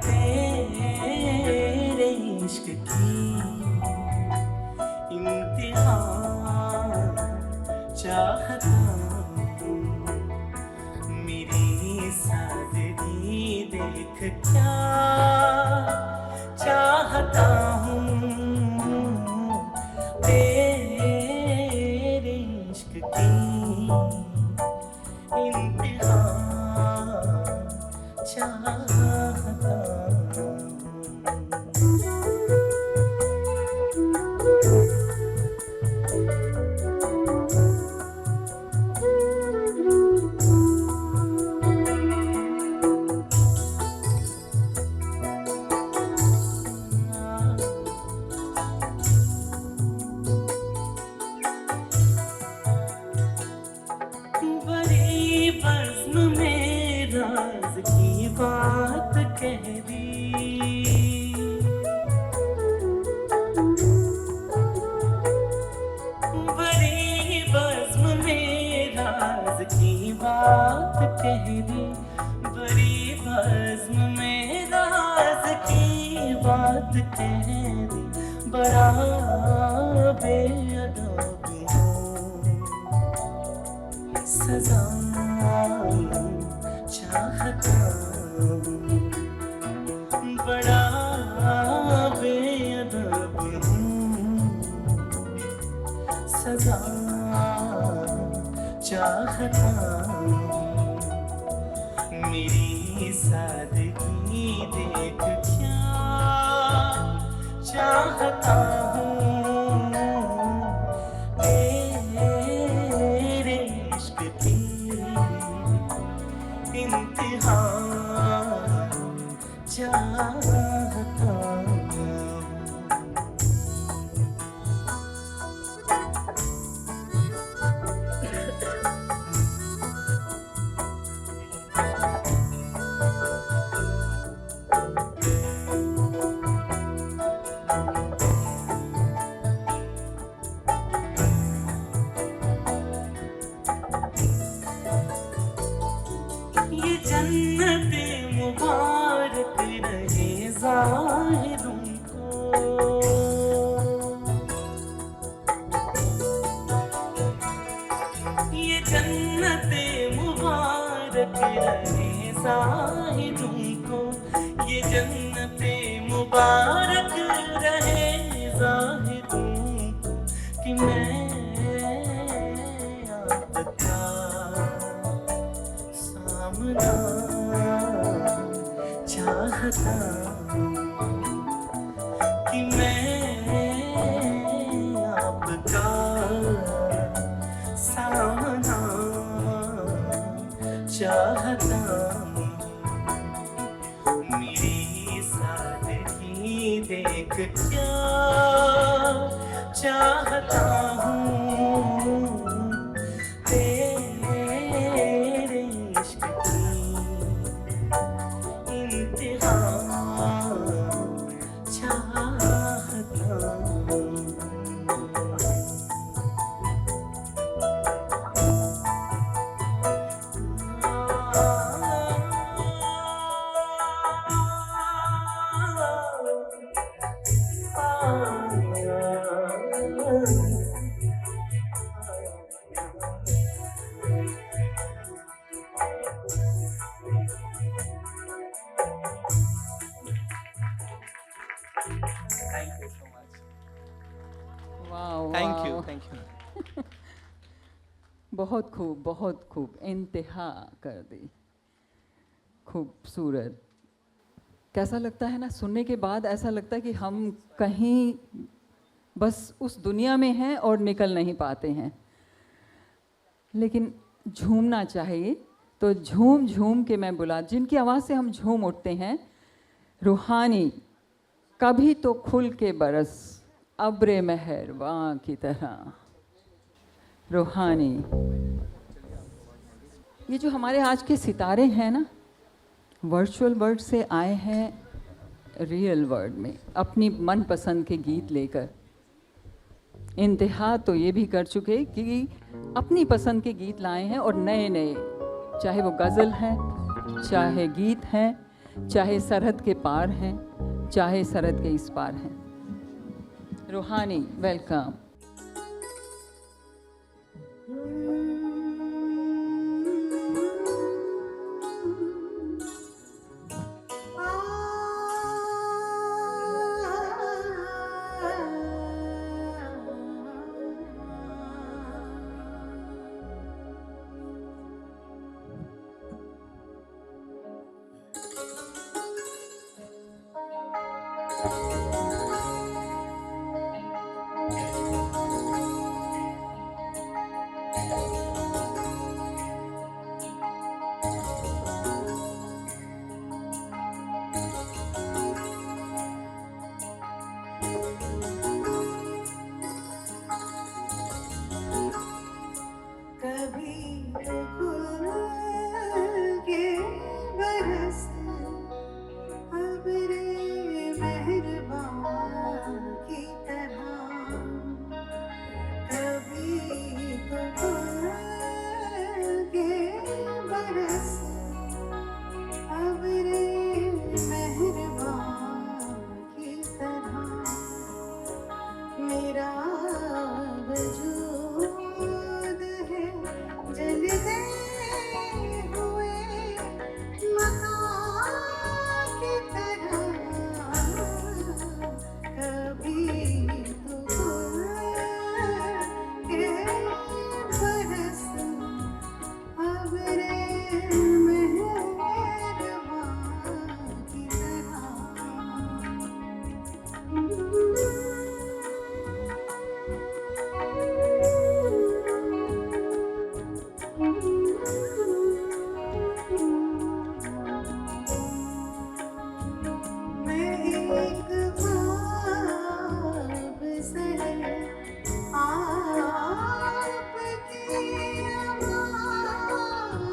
तेरे इश्क की इंतहा बेअदब हूँ, सजा चाहता हूँ, बड़ा बेअदब हूँ, सजा चाहता हूँ, मेरी सादगी देख क्या चाहता हूँ, तेरे इश्क की इंतहा चाहता हूँ। ये जन्नते मुबारक रहे ज़ाहिरों को, ये जन्नते मुबारक रहे ज़ाहिरों को, ये जन्नते मुबारक रहे ज़ाहिरों को, कि मैं आपका सामना चाहता हूँ, कि मैं आपका सामना चाहता हूँ, मेरी सादगी देख क्या चाहता हूँ, तेरे इश्क की इंतहा चाहता हूँ। Thank you so much. वाह Thank you, वाह। thank you. बहुत खूब इंतहा कर दी, खूबसूरत। कैसा लगता है ना, सुनने के बाद ऐसा लगता है कि हम कहीं बस उस दुनिया में हैं और निकल नहीं पाते हैं, लेकिन झूमना चाहिए। तो झूम झूम के मैं बुला, जिनकी आवाज़ से हम झूम उठते हैं, रूहानी कभी तो खुल के बरस अब्रे मेहरबां की तरह। रूहानी, ये जो हमारे आज के सितारे हैं ना, वर्चुअल वर्ल्ड से आए हैं रियल वर्ल्ड में अपनी मनपसंद के गीत लेकर। इंतहा तो ये भी कर चुके कि अपनी पसंद के गीत लाए हैं, और नए नए, चाहे वो गज़ल हैं, चाहे गीत हैं, चाहे सरहद के पार हैं, चाहे सरहद के इस पार हैं। रूहानी, वेलकम। मेरा वजूद है जलते हुए मकान की तरह कभी तो के बरस अबरे मेहरबान की मैं एक ख्वाब से आपकी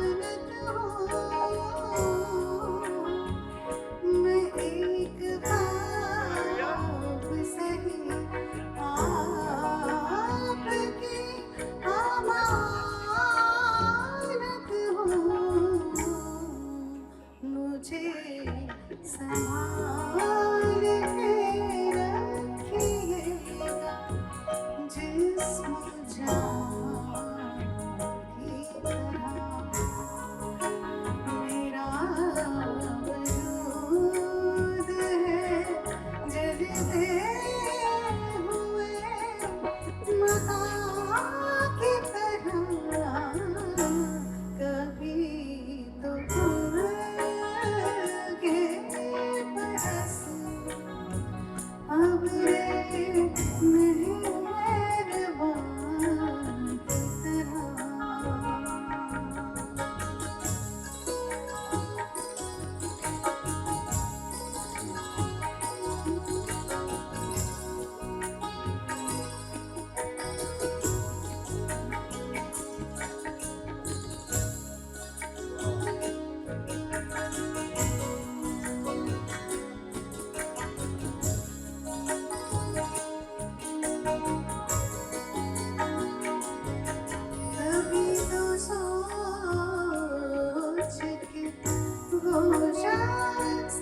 अमानत हूँ मैं एक ख्वाब से आपकी अमानत हूँ मुझे संभाल के रखिएगा जिस्म जान की तरह मेरा वजूद है जलते हुए मकान की तरह कभी तो के बरस अबरे मेहरबान की तरह कभी तो सोच के वो शख्स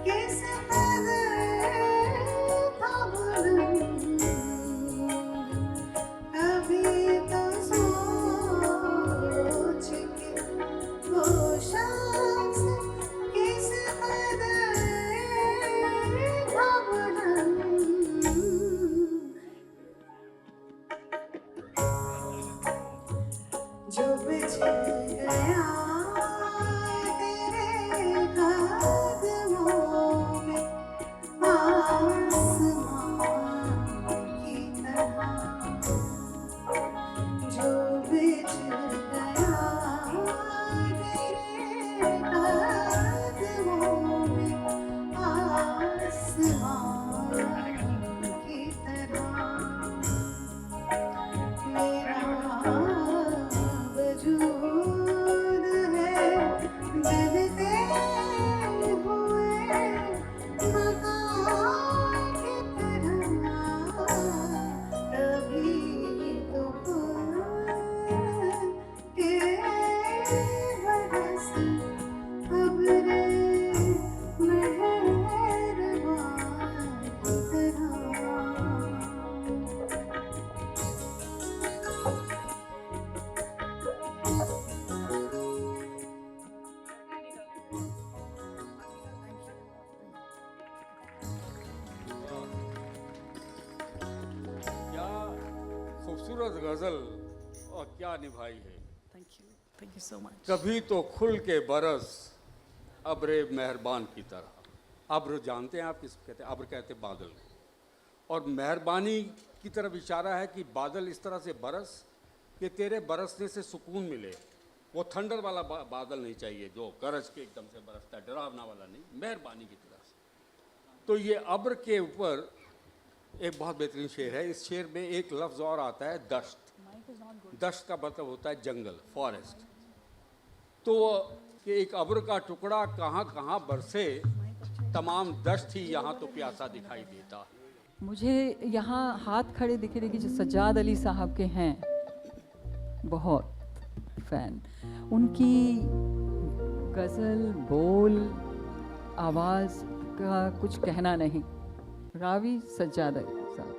किस कदर था बुलंद कभी तो सोच के वो शख्स किस कदर था बुलंद जो बिछड़ गया तेरे कदमों में आसमान की तरह जो बिछड़ गया तेरे कदमों में आसमान की तरह मेरा वजूद है जलते हुए मकान की तरह कभी तो के बरस अबरे मेहरबान की तरह क्या खूबसूरत गजल और क्या निभाई है। थैंक यू सो मच कभी तो खुल के बरस अब्रे मेहरबान की तरह। अब्र जानते हैं आप किसको कहते हैं? अब्र कहते हैं बादल को। और मेहरबानी की तरफ इशारा है कि बादल इस तरह से बरस कि तेरे बरसने से सुकून मिले। वो थंडर वाला बादल नहीं चाहिए जो गरज के एकदम से बरसता है, डरावना वाला नहीं, मेहरबानी की तरफ से। तो ये अब्र के ऊपर एक बहुत बेहतरीन शेर है। इस शेर में एक लफ्ज़ और आता है दश्त। दश्त का मतलब होता है जंगल, फॉरेस्ट। तो कि एक अब्र का टुकड़ा कहाँ कहाँ बरसे, तमाम दश्त ही यहाँ तो प्यासा दिखाई देता। मुझे यहाँ हाथ खड़े दिखे देखिए जो सज्जाद अली साहब के हैं, बहुत फ़ैन। उनकी गज़ल, बोल, आवाज़ का कुछ कहना नहीं। रावी सज्जाद अली साहब।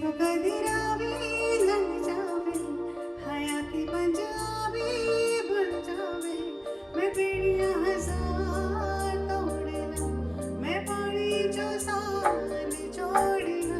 तो कधी रावी लग जावे हयाती पंजाबी बन जावे मैं बेड़ियां हजार तोड़ना मैं पानी जो साल छोड़ना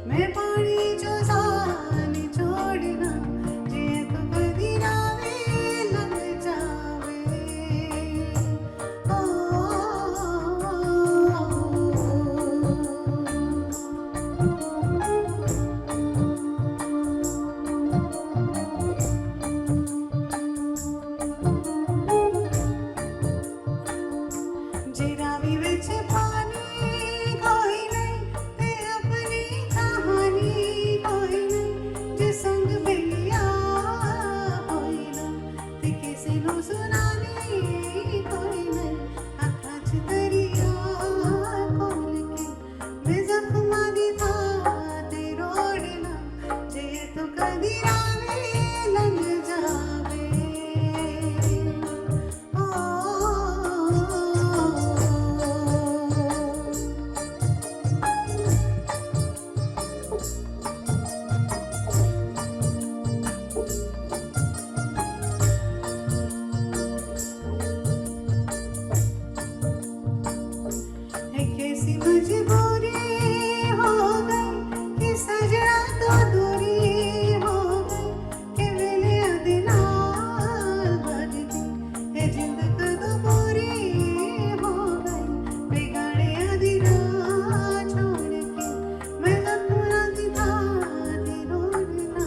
मैं पानी जो सान छोड़ना जे तो कदी रावे लग जावे जे रावी विच पानी कोई नहीं ते अपनी कहानी कोई नहीं जे संग बेलिया होई ना ते किसे नु सुनानी कोई नहीं अखां च दरिया खोल के मैं जख्मां दी थां ते रोड़ना जे तो कदी रावे लग जावे कैसी मजबूरी हो गई कि सजना तो दूरी हो गई कि वेले अदनाल भग गई ये जिंद कदों पूरी हो गई बिगाड़े अदना छोड़ के मैं अपना दिखा दे रोना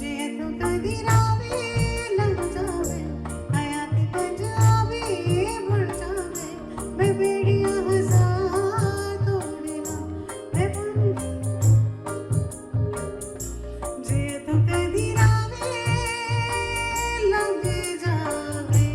जे तो कदी रावे लग जावे हयाती पंजाबी बढ़ जावे मैं बेड़ियां हजार तोड़ना मैं जे तो कदी रावे लग जावे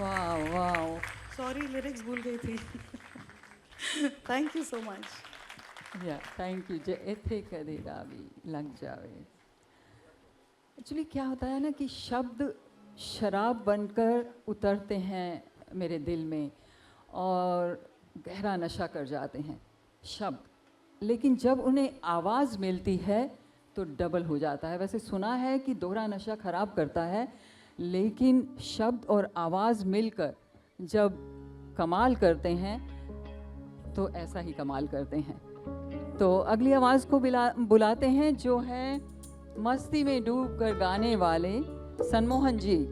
वाह वाह सॉरी लिरिक्स भूल गई थी थैंक यू सो मच या थैंक यू जे इथे कदे रावी लग जावे। एक्चुअली क्या होता है ना कि शब्द शराब बनकर उतरते हैं मेरे दिल में और गहरा नशा कर जाते हैं शब्द, लेकिन जब उन्हें आवाज़ मिलती है तो डबल हो जाता है। वैसे सुना है कि दोहरा नशा ख़राब करता है, लेकिन शब्द और आवाज़ मिलकर जब कमाल करते हैं तो ऐसा ही कमाल करते हैं। तो अगली आवाज़ को बुलाते हैं जो है मस्ती में डूब कर गाने वाले सनमोहन जी।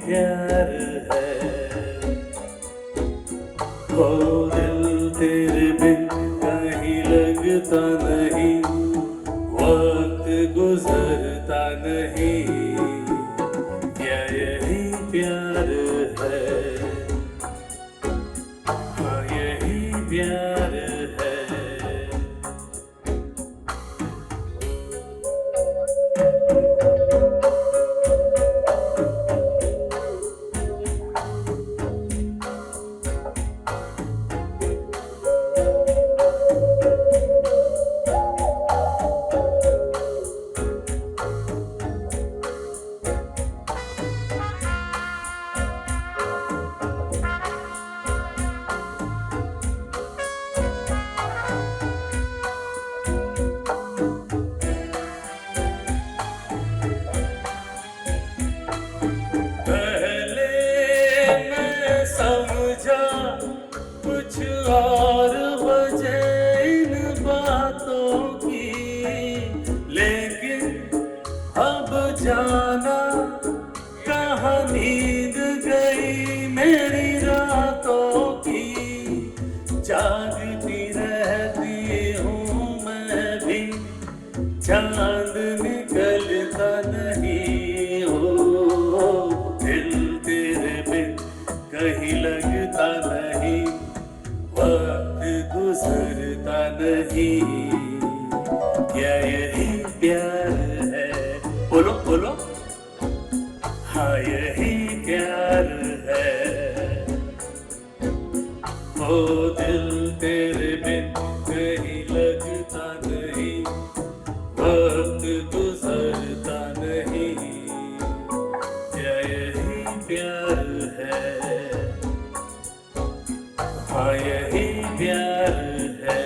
प्यार है ओ दिल तेरे बिन कहीं लगता नहीं वक्त गुजरता नहीं क्या यही प्यार है हाँ यही प्यार है कुछ और वजह इन बातों की लेकिन अब जाना कहाँ नींद गई मेरी रातों की जागती रहती हूँ मैं भी चांद निकलता नहीं हो दिल तेरे बिन कहीं लगता नहीं वक्त गुजरता नहीं क्या यही प्यार है बोलो बोलो हाँ यही प्यार है ओ दिल तेरे बिन कहीं लगता नहीं वक्त गुजरता नहीं क्या यही प्यार है हाँ यही प्यार है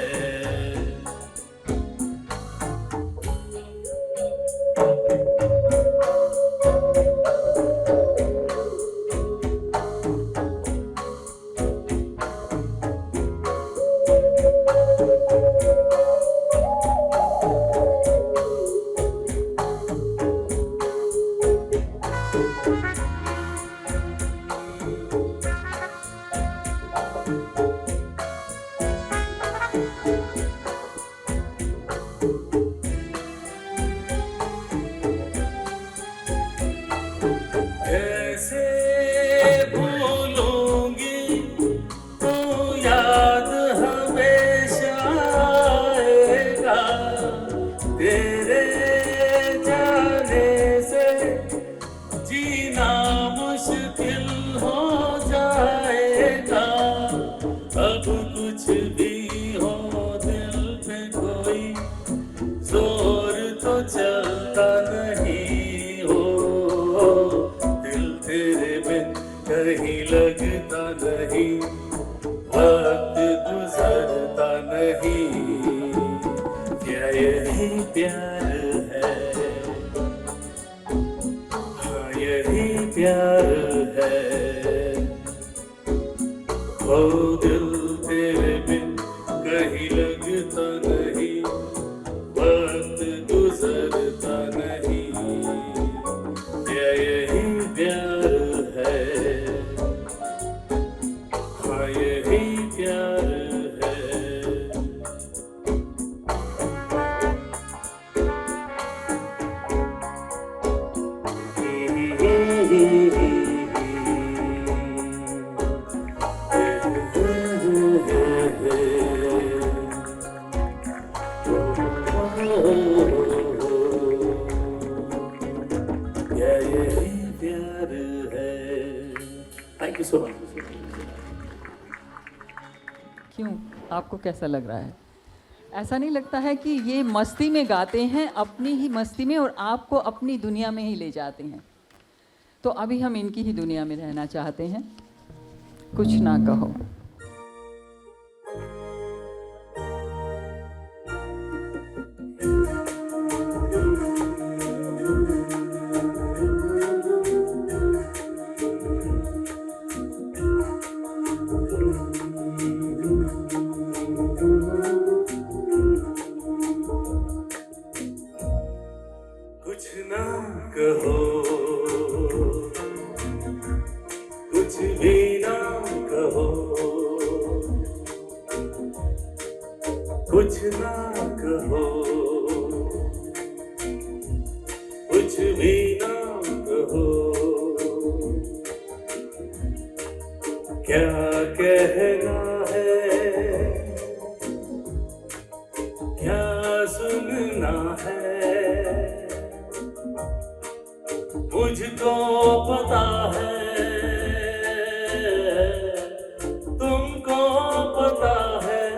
कैसे भूलूंगी तू याद हमेशा आएगा तेरे जाने से जीना मुश्किल हो जाएगा अब कुछ भी हो दिल पे कोई जोर तो चलता नहीं हो दिल तेरे बिन कहीं लगता नहीं वक्त गुजरता नहीं क्या यही प्यार है हाँ यही प्यार है ओ दिल तेरे बिन कहीं लगता नहीं वक्त गुजरता नहीं क्या यही प्यार है हाँ यही प्यार है क्या यही प्यार है थैंक यू सो मच क्यों आपको कैसा लग रहा है? ऐसा नहीं लगता है कि ये मस्ती में गाते हैं अपनी ही मस्ती में और आपको अपनी दुनिया में ही ले जाते हैं? तो अभी हम इनकी ही दुनिया में रहना चाहते हैं। कुछ ना कहो। कुछ ना कहो भी ना कहो, कुछ ना कहो, कुछ भी ना कहो, क्या कहना है, क्या सुनना है, मुझको पता है, तुमको पता है,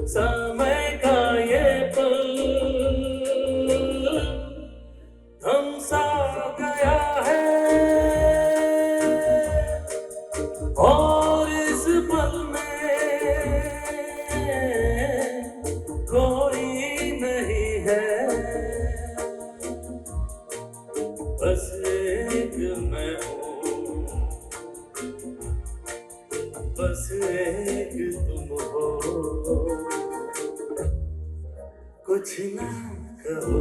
समय का ये पल थम सा गया है, और इस पल में कोई नहीं है, बस एक मैं हूँ, बस एक तुम हो, कुछ ना कहो,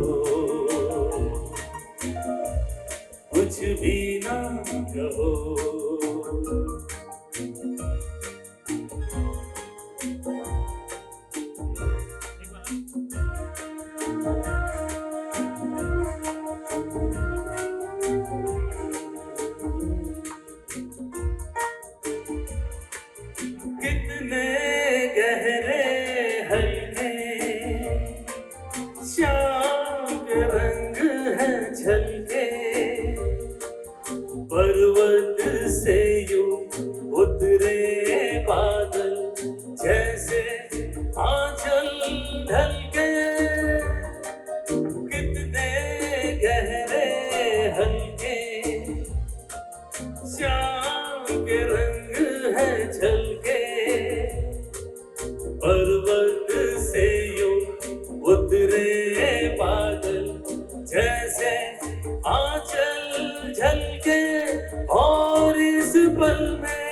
कुछ भी ना कहो, कितने गहरे हल्के श्याम के रंग है झलके, पर्वत से यूं उतरे बादल जैसे आंचल ढलके, कितने गहरे हल्के श्याम के रंग है झलके, पर्वत से यूं उतरे बादल जैसे आंचल झलके, और इस पल में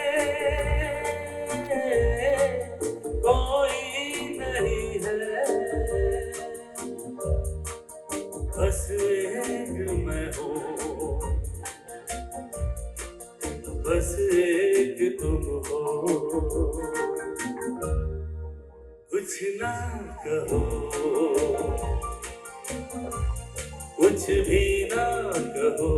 कोई नहीं है, बस एक मैं हूँ, बस एक तुम हो, कुछ ना कहो, कुछ भी ना कहो,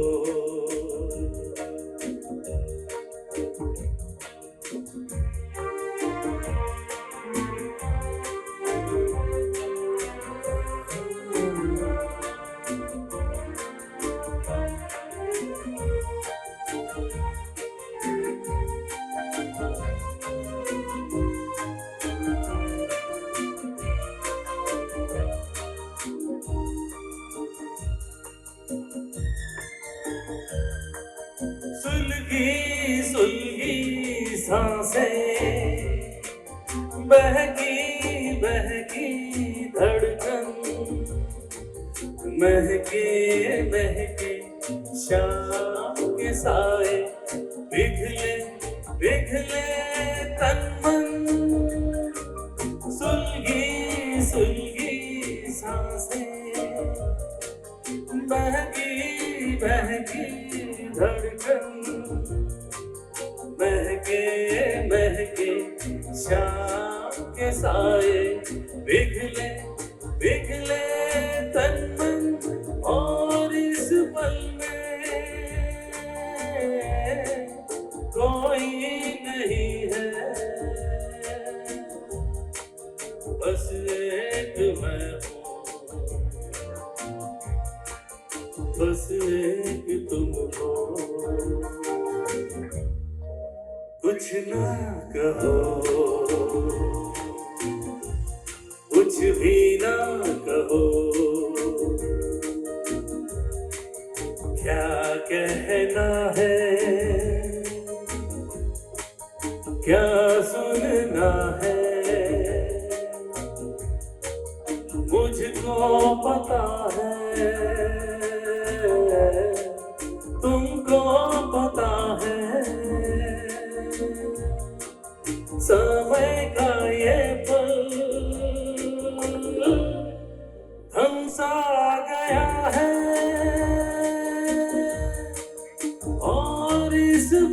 सुलगी सुलगी सांसें, बहकी बहकी धड़कन, महके महके शाम के साए, पिघले पिघले तन मन, सुलगी सुलगी सांसें, बहकी बहकी धड़कन, महके महके शाम के साए, पिघले पिघले तन मन, और इस पल में कोई नहीं है, बस एक मैं हूँ, बस एक तुम हो, कुछ ना कहो, कुछ भी ना कहो, क्या कहना है, क्या सुनना है, मुझको पता है, तुमको पता है, समय का ये पल थम सा गया है,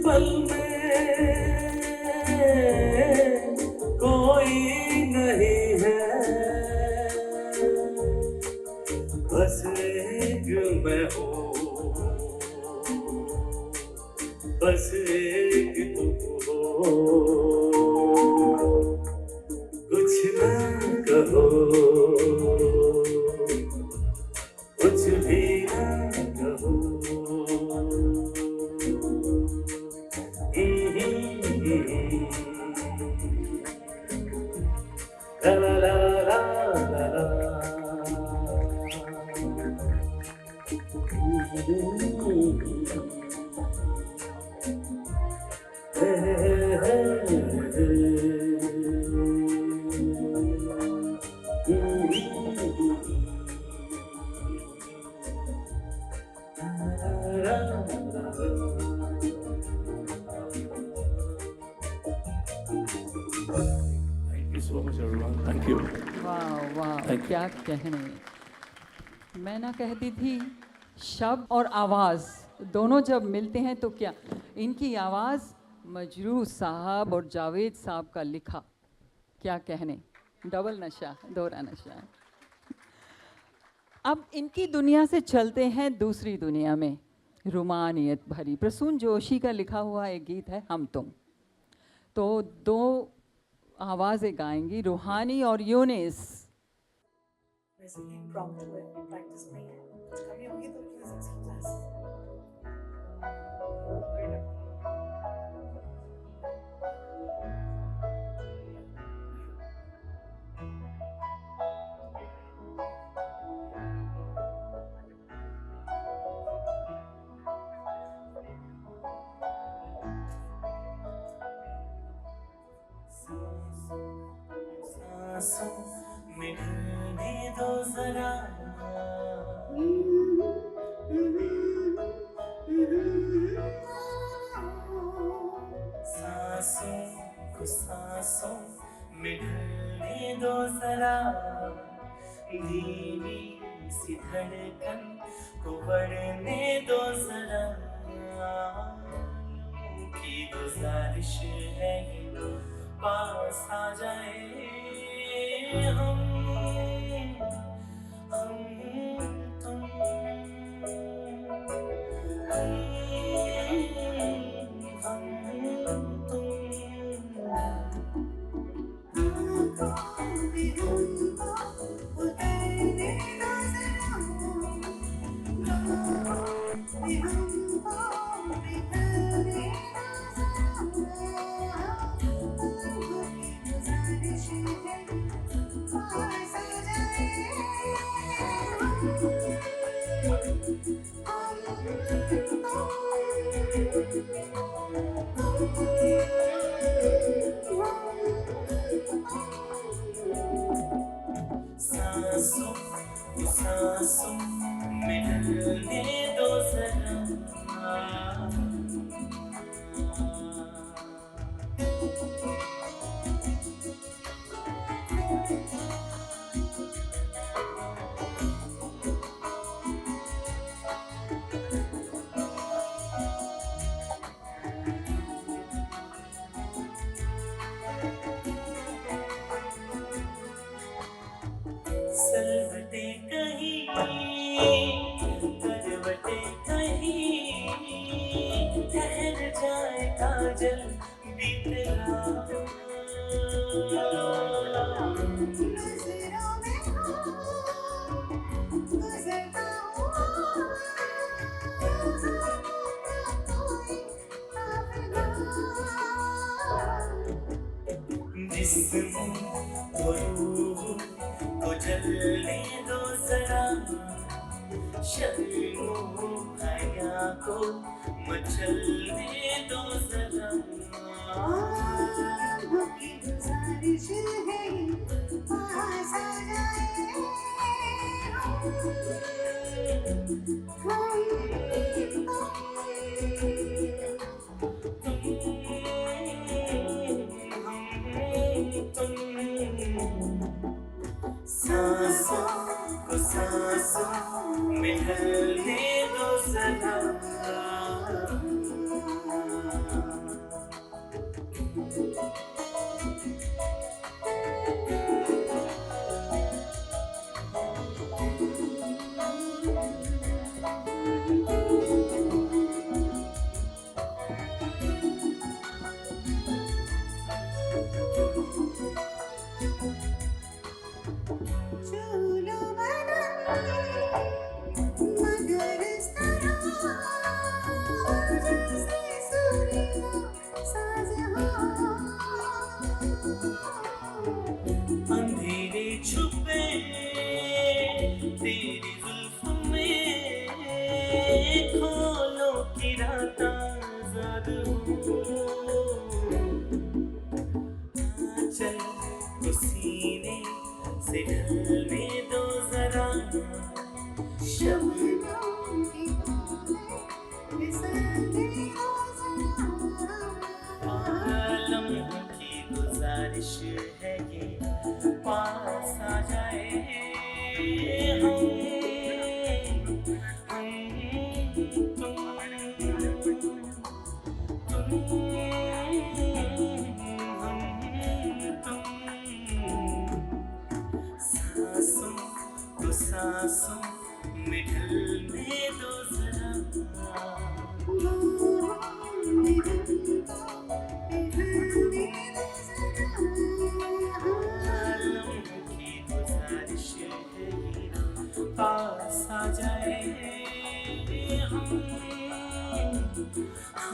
पल में कोई नहीं है, बस एक मैं हूँ, बस एक तुम हो। कुछ ना कहो, कुछ भी ना कहो। La la la la la Thank you so much, everyone. Thank you. वाह वाह, Thank you. क्या कहने। मैं ना कहती थी शब्द और आवाज़ दोनों जब मिलते हैं तो क्या, इनकी आवाज़ मजरू साहब और जावेद साहब का लिखा, क्या कहने, डबल नशा, दोहरा नशा। अब इनकी दुनिया से चलते हैं दूसरी दुनिया में, रुमानियत भरी। प्रसून जोशी का लिखा हुआ एक गीत है हम तुम, तो दो आवाज़ें गाएंगी, रूहानी और यूनिस। वैसे ही प्रॉम्प्ट हुए, प्रैक्टिस नहीं है, कुछ कमी होगी तो प्लीज एक्सक्यूज अस। सांसों में ढलने दो जरा, सांसों को सांसों में ढलने दो जरा, धीमी सी धड़कन को बढ़ने दो जरा, की गुजारिश है ये पास आ जाए हम तुम, हम तुम। सांसों सांसों में ढलने दो जरा, सलवटे कहीं करवटे कहीं, ठहर जाए काजल बीत रात, जिस्म को रूह को जलने दो जरा, शर्मो हया को मचलने दो जरा, की गुजारिश है पास आ जाए सांसों को सांसों में ढलने दो जरा,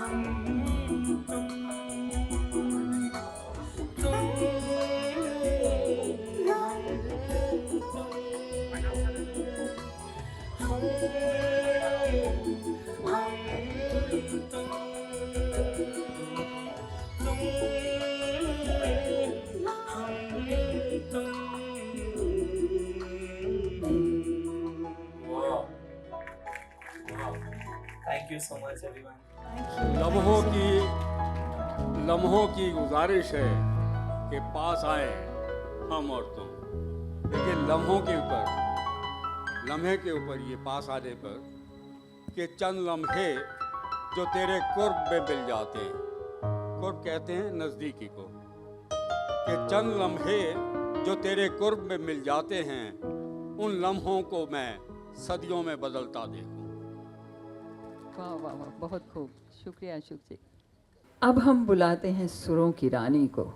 Wow. Wow. Thank you so much, everyone. लम्हों की गुजारिश है कि पास आए हम और तुम। देखिए लम्हे के ऊपर ये पास आने पर कि चंद लम्हे जो तेरे कुर्ब में मिल जाते हैं, कुर्ब कहते हैं नज़दीकी को, कि चंद लम्हे जो तेरे कुर्ब में मिल जाते हैं, उन लम्हों को मैं सदियों में बदलता देखूं। वाह वाह वाह, बहुत खूब, शुक्रिया अशोक जी। अब हम बुलाते हैं सुरों की रानी को,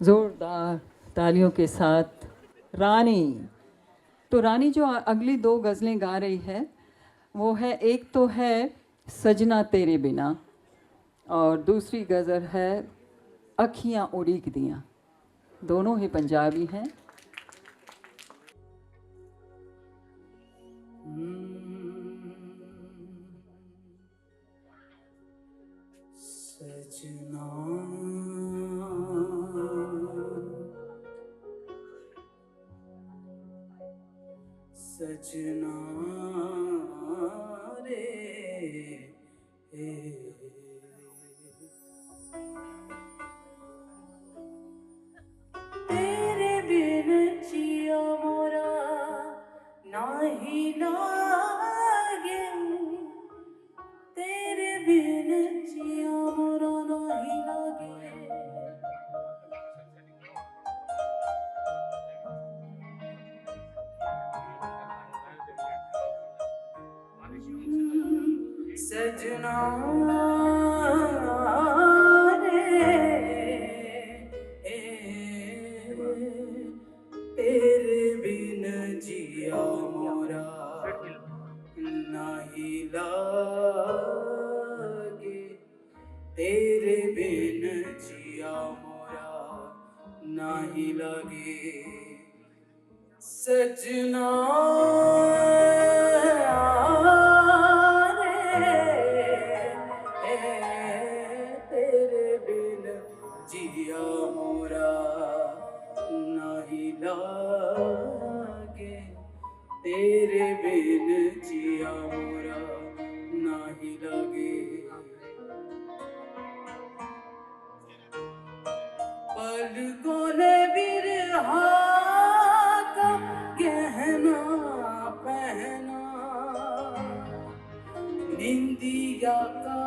ज़ोरदार तालियों के साथ रानी। तो रानी जो अगली दो गज़लें गा रही है वो है, एक तो है सजना तेरे बिना और दूसरी गज़ल है अखियाँ उड़ीक दियाँ। दोनों ही पंजाबी हैं। सजना सजना रे तेरे बिन जिया मोरा नाही लागे, तेरे बिन जिया मोरा नाही लागे। सजना तेरे बिन जिया मोरा नाही लागे, तेरे बिन जिया मोरा नाही लागे। सजना तेरे बिन जिया मोरा नाही लागे, तेरे बिन जिया मोरा नाही लागे। पलकों ने बिरहा का गहना पहना, निंदिया का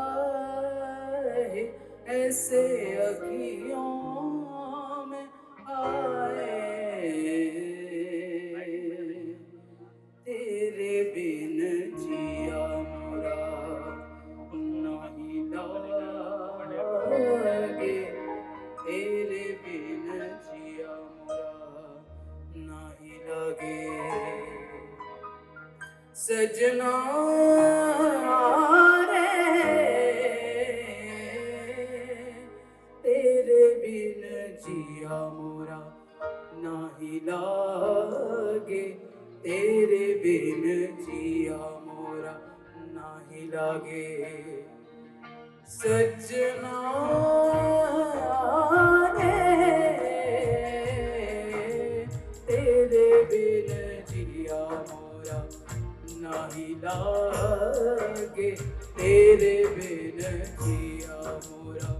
है ऐसे अखियों में आए, तेरे बिन जिया मोरा नहीं लागे, तेरे बिन जिया मोरा नहीं लागे। सजना तेरे बिन जिया मोरा नाही लागे, तेरे बिन जिया मोरा नाही लागे। सजना तेरे बिन जिया मोरा नाही लागे, तेरे बिन जिया मोरा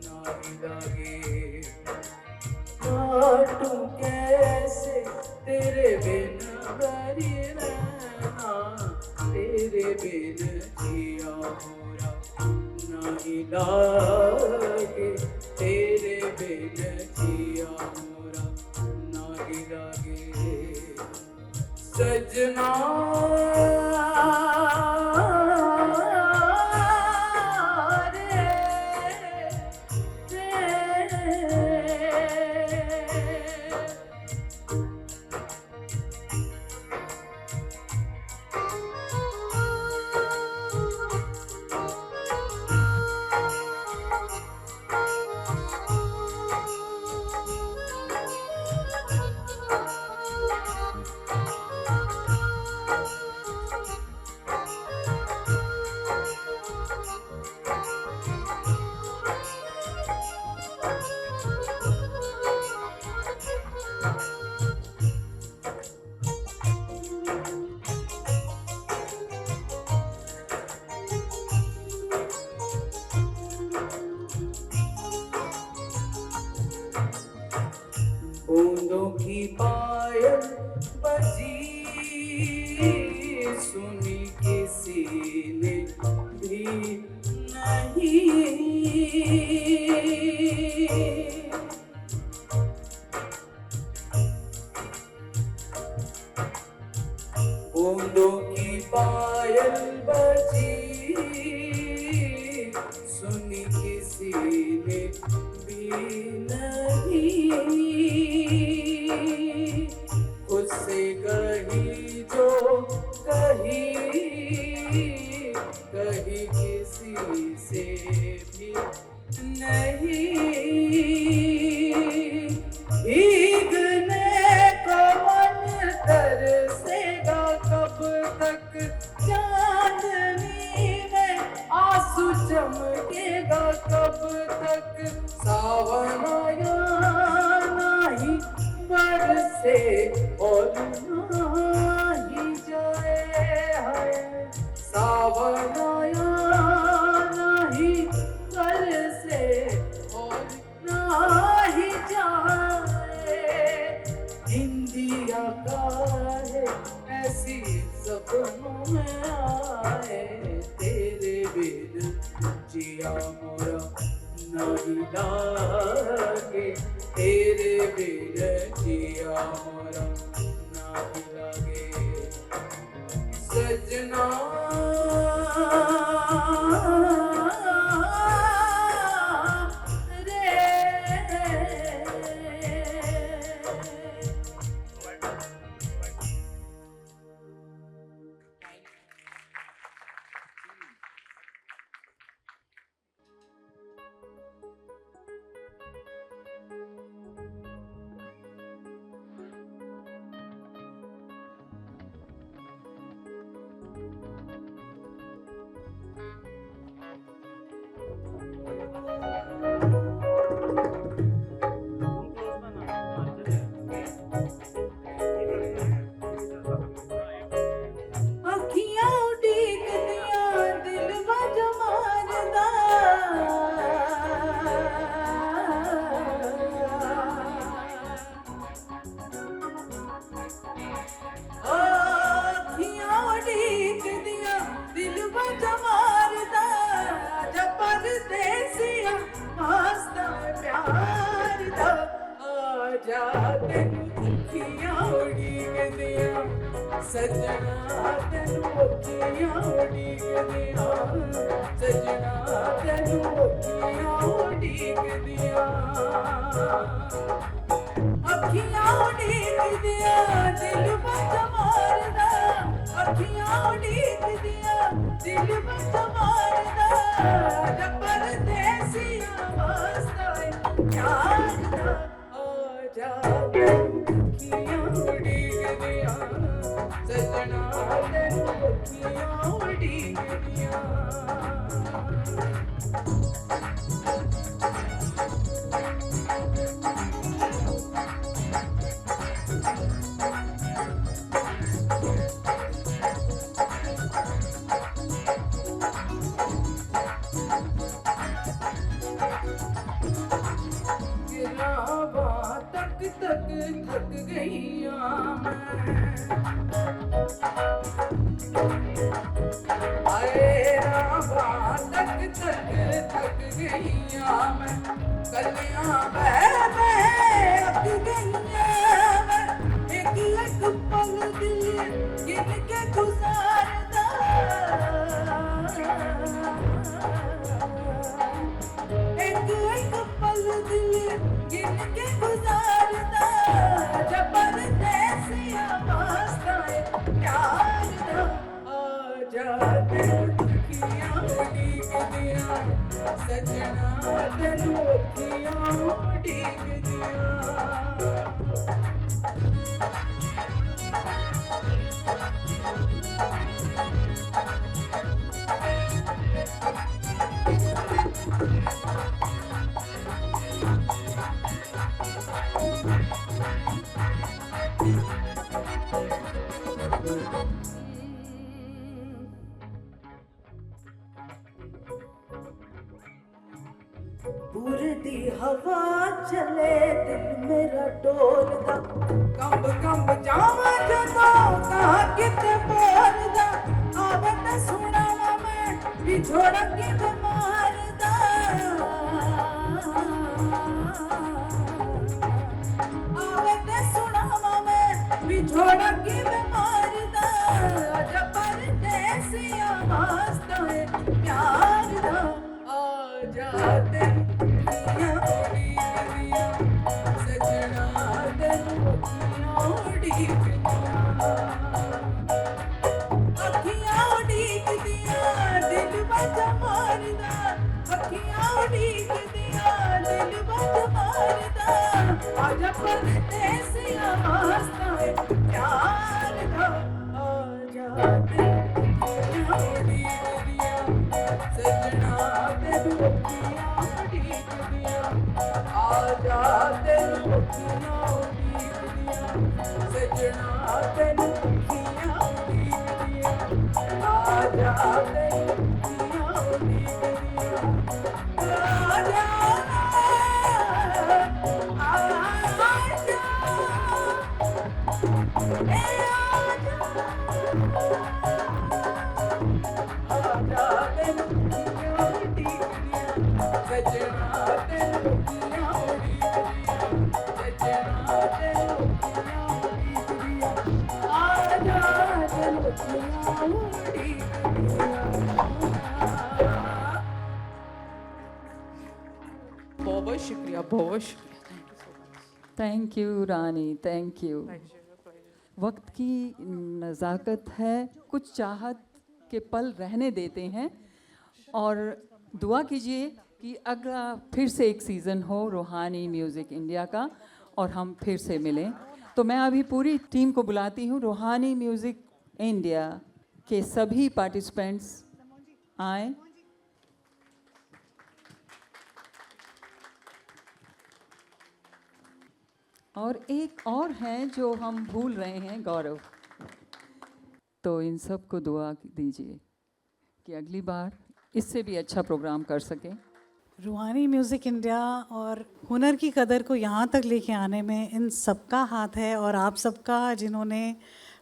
नाही लागे। काटूं कैसे तेरे बिन बरी रहना, तेरे बिन जिया मोरा नहीं लागे, तेरे बिन जिया मोरा नहीं लागे। सजना किसी से भी नहीं भीगने को मन तरसेगा कब तक चांदनी में आंसू चमकेगा कब तक सावन आया नहीं बरसे और नहीं जाए हाय सावन आया नहीं बरसे और नहीं जाए इंडिया का है ऐसी सपनों में आए तेरे बिन जिया मोरा नहीं लागे तेरे बिन जिया मोरा नहीं लागे सजना अखियां उड़ीक दिया दिल बज मारदा अखियां उड़ीक दिया दिल बज मारदा जब परदेसिया वास्ता प्यार दा आजा तेनू अखियां उड़ीक दिया सजना तेनू अखियां उड़ीक दिया सजना तेनू अखियां उड़ीक दिया अखियां उड़ीक दिया दिल बच मारदा अखियां उड़ीक दिया दिल बच मारदा जब परदेसिया वास्ता प्यार दा आजा तेनू अखियां उड़ीक दिया सजना तेनू अखियां उड़ीक दिया गिरावा तक तक थक गईया आए रावा तक तक थक गईया मैं कलियां बह अक गईया मैं एक एक पल दिल गिन के गुजारदा एक एक पल दिल गिन के गुजारदा जब परदेसिया वास्ता प्यार दा आजा तेनू अखियां उड़ीक दिया सजना तेनू अखियां उड़ीक दिया उड़ती हवा चले दिल मेरा डोलदा कंब कंब जावा जदों कहाँ किते बोलदा आवे ते सुनावा मैं बिछोड़ा किते मारदा आवे ते सुनावा मैं बिछोड़ा किते मारदा जब परदेसिया वास्ता प्यार दा आजा तेनू सजना तेनू अखियां उड़ीक दिया दिल बजा परदेसिया वास्ता है प्यार का आ जाते सजना तेरू अखियां उड़ीक दिया आ जाते अखियां उड़ीक दिया सजना तेरू अखियां उड़ीक दिया आ जाते अखियां उड़ीक दिया आ जा बहुत शुक्रिया, बहुत शुक्रिया। Thank you Rani, thank you. वक्त की नज़ाकत है, कुछ चाहत के पल रहने देते हैं और दुआ कीजिए कि अगला फिर से एक सीज़न हो रूहानी म्यूज़िक इंडिया का और हम फिर से मिलें। तो मैं अभी पूरी टीम को बुलाती हूँ, रूहानी म्यूज़िक इंडिया के सभी पार्टिसिपेंट्स आएँ। और एक और हैं जो हम भूल रहे हैं, गौरव। तो इन सब को दुआ दीजिए कि अगली बार इससे भी अच्छा प्रोग्राम कर सकें। रूहानी म्यूज़िक इंडिया और हुनर की कदर को यहाँ तक लेके आने में इन सबका हाथ है और आप सबका, जिन्होंने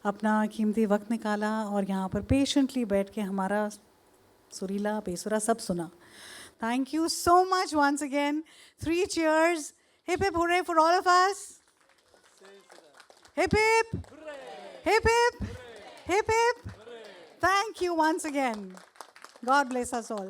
अपना कीमती वक्त निकाला और यहाँ पर पेशेंटली बैठ के हमारा सुरीला बेसुरा सब सुना। Thank you so much once again. 3 cheers. Hip hip hooray for all of us. Hip hip. Hip hip. Hip hip. Thank you once again. God bless us all.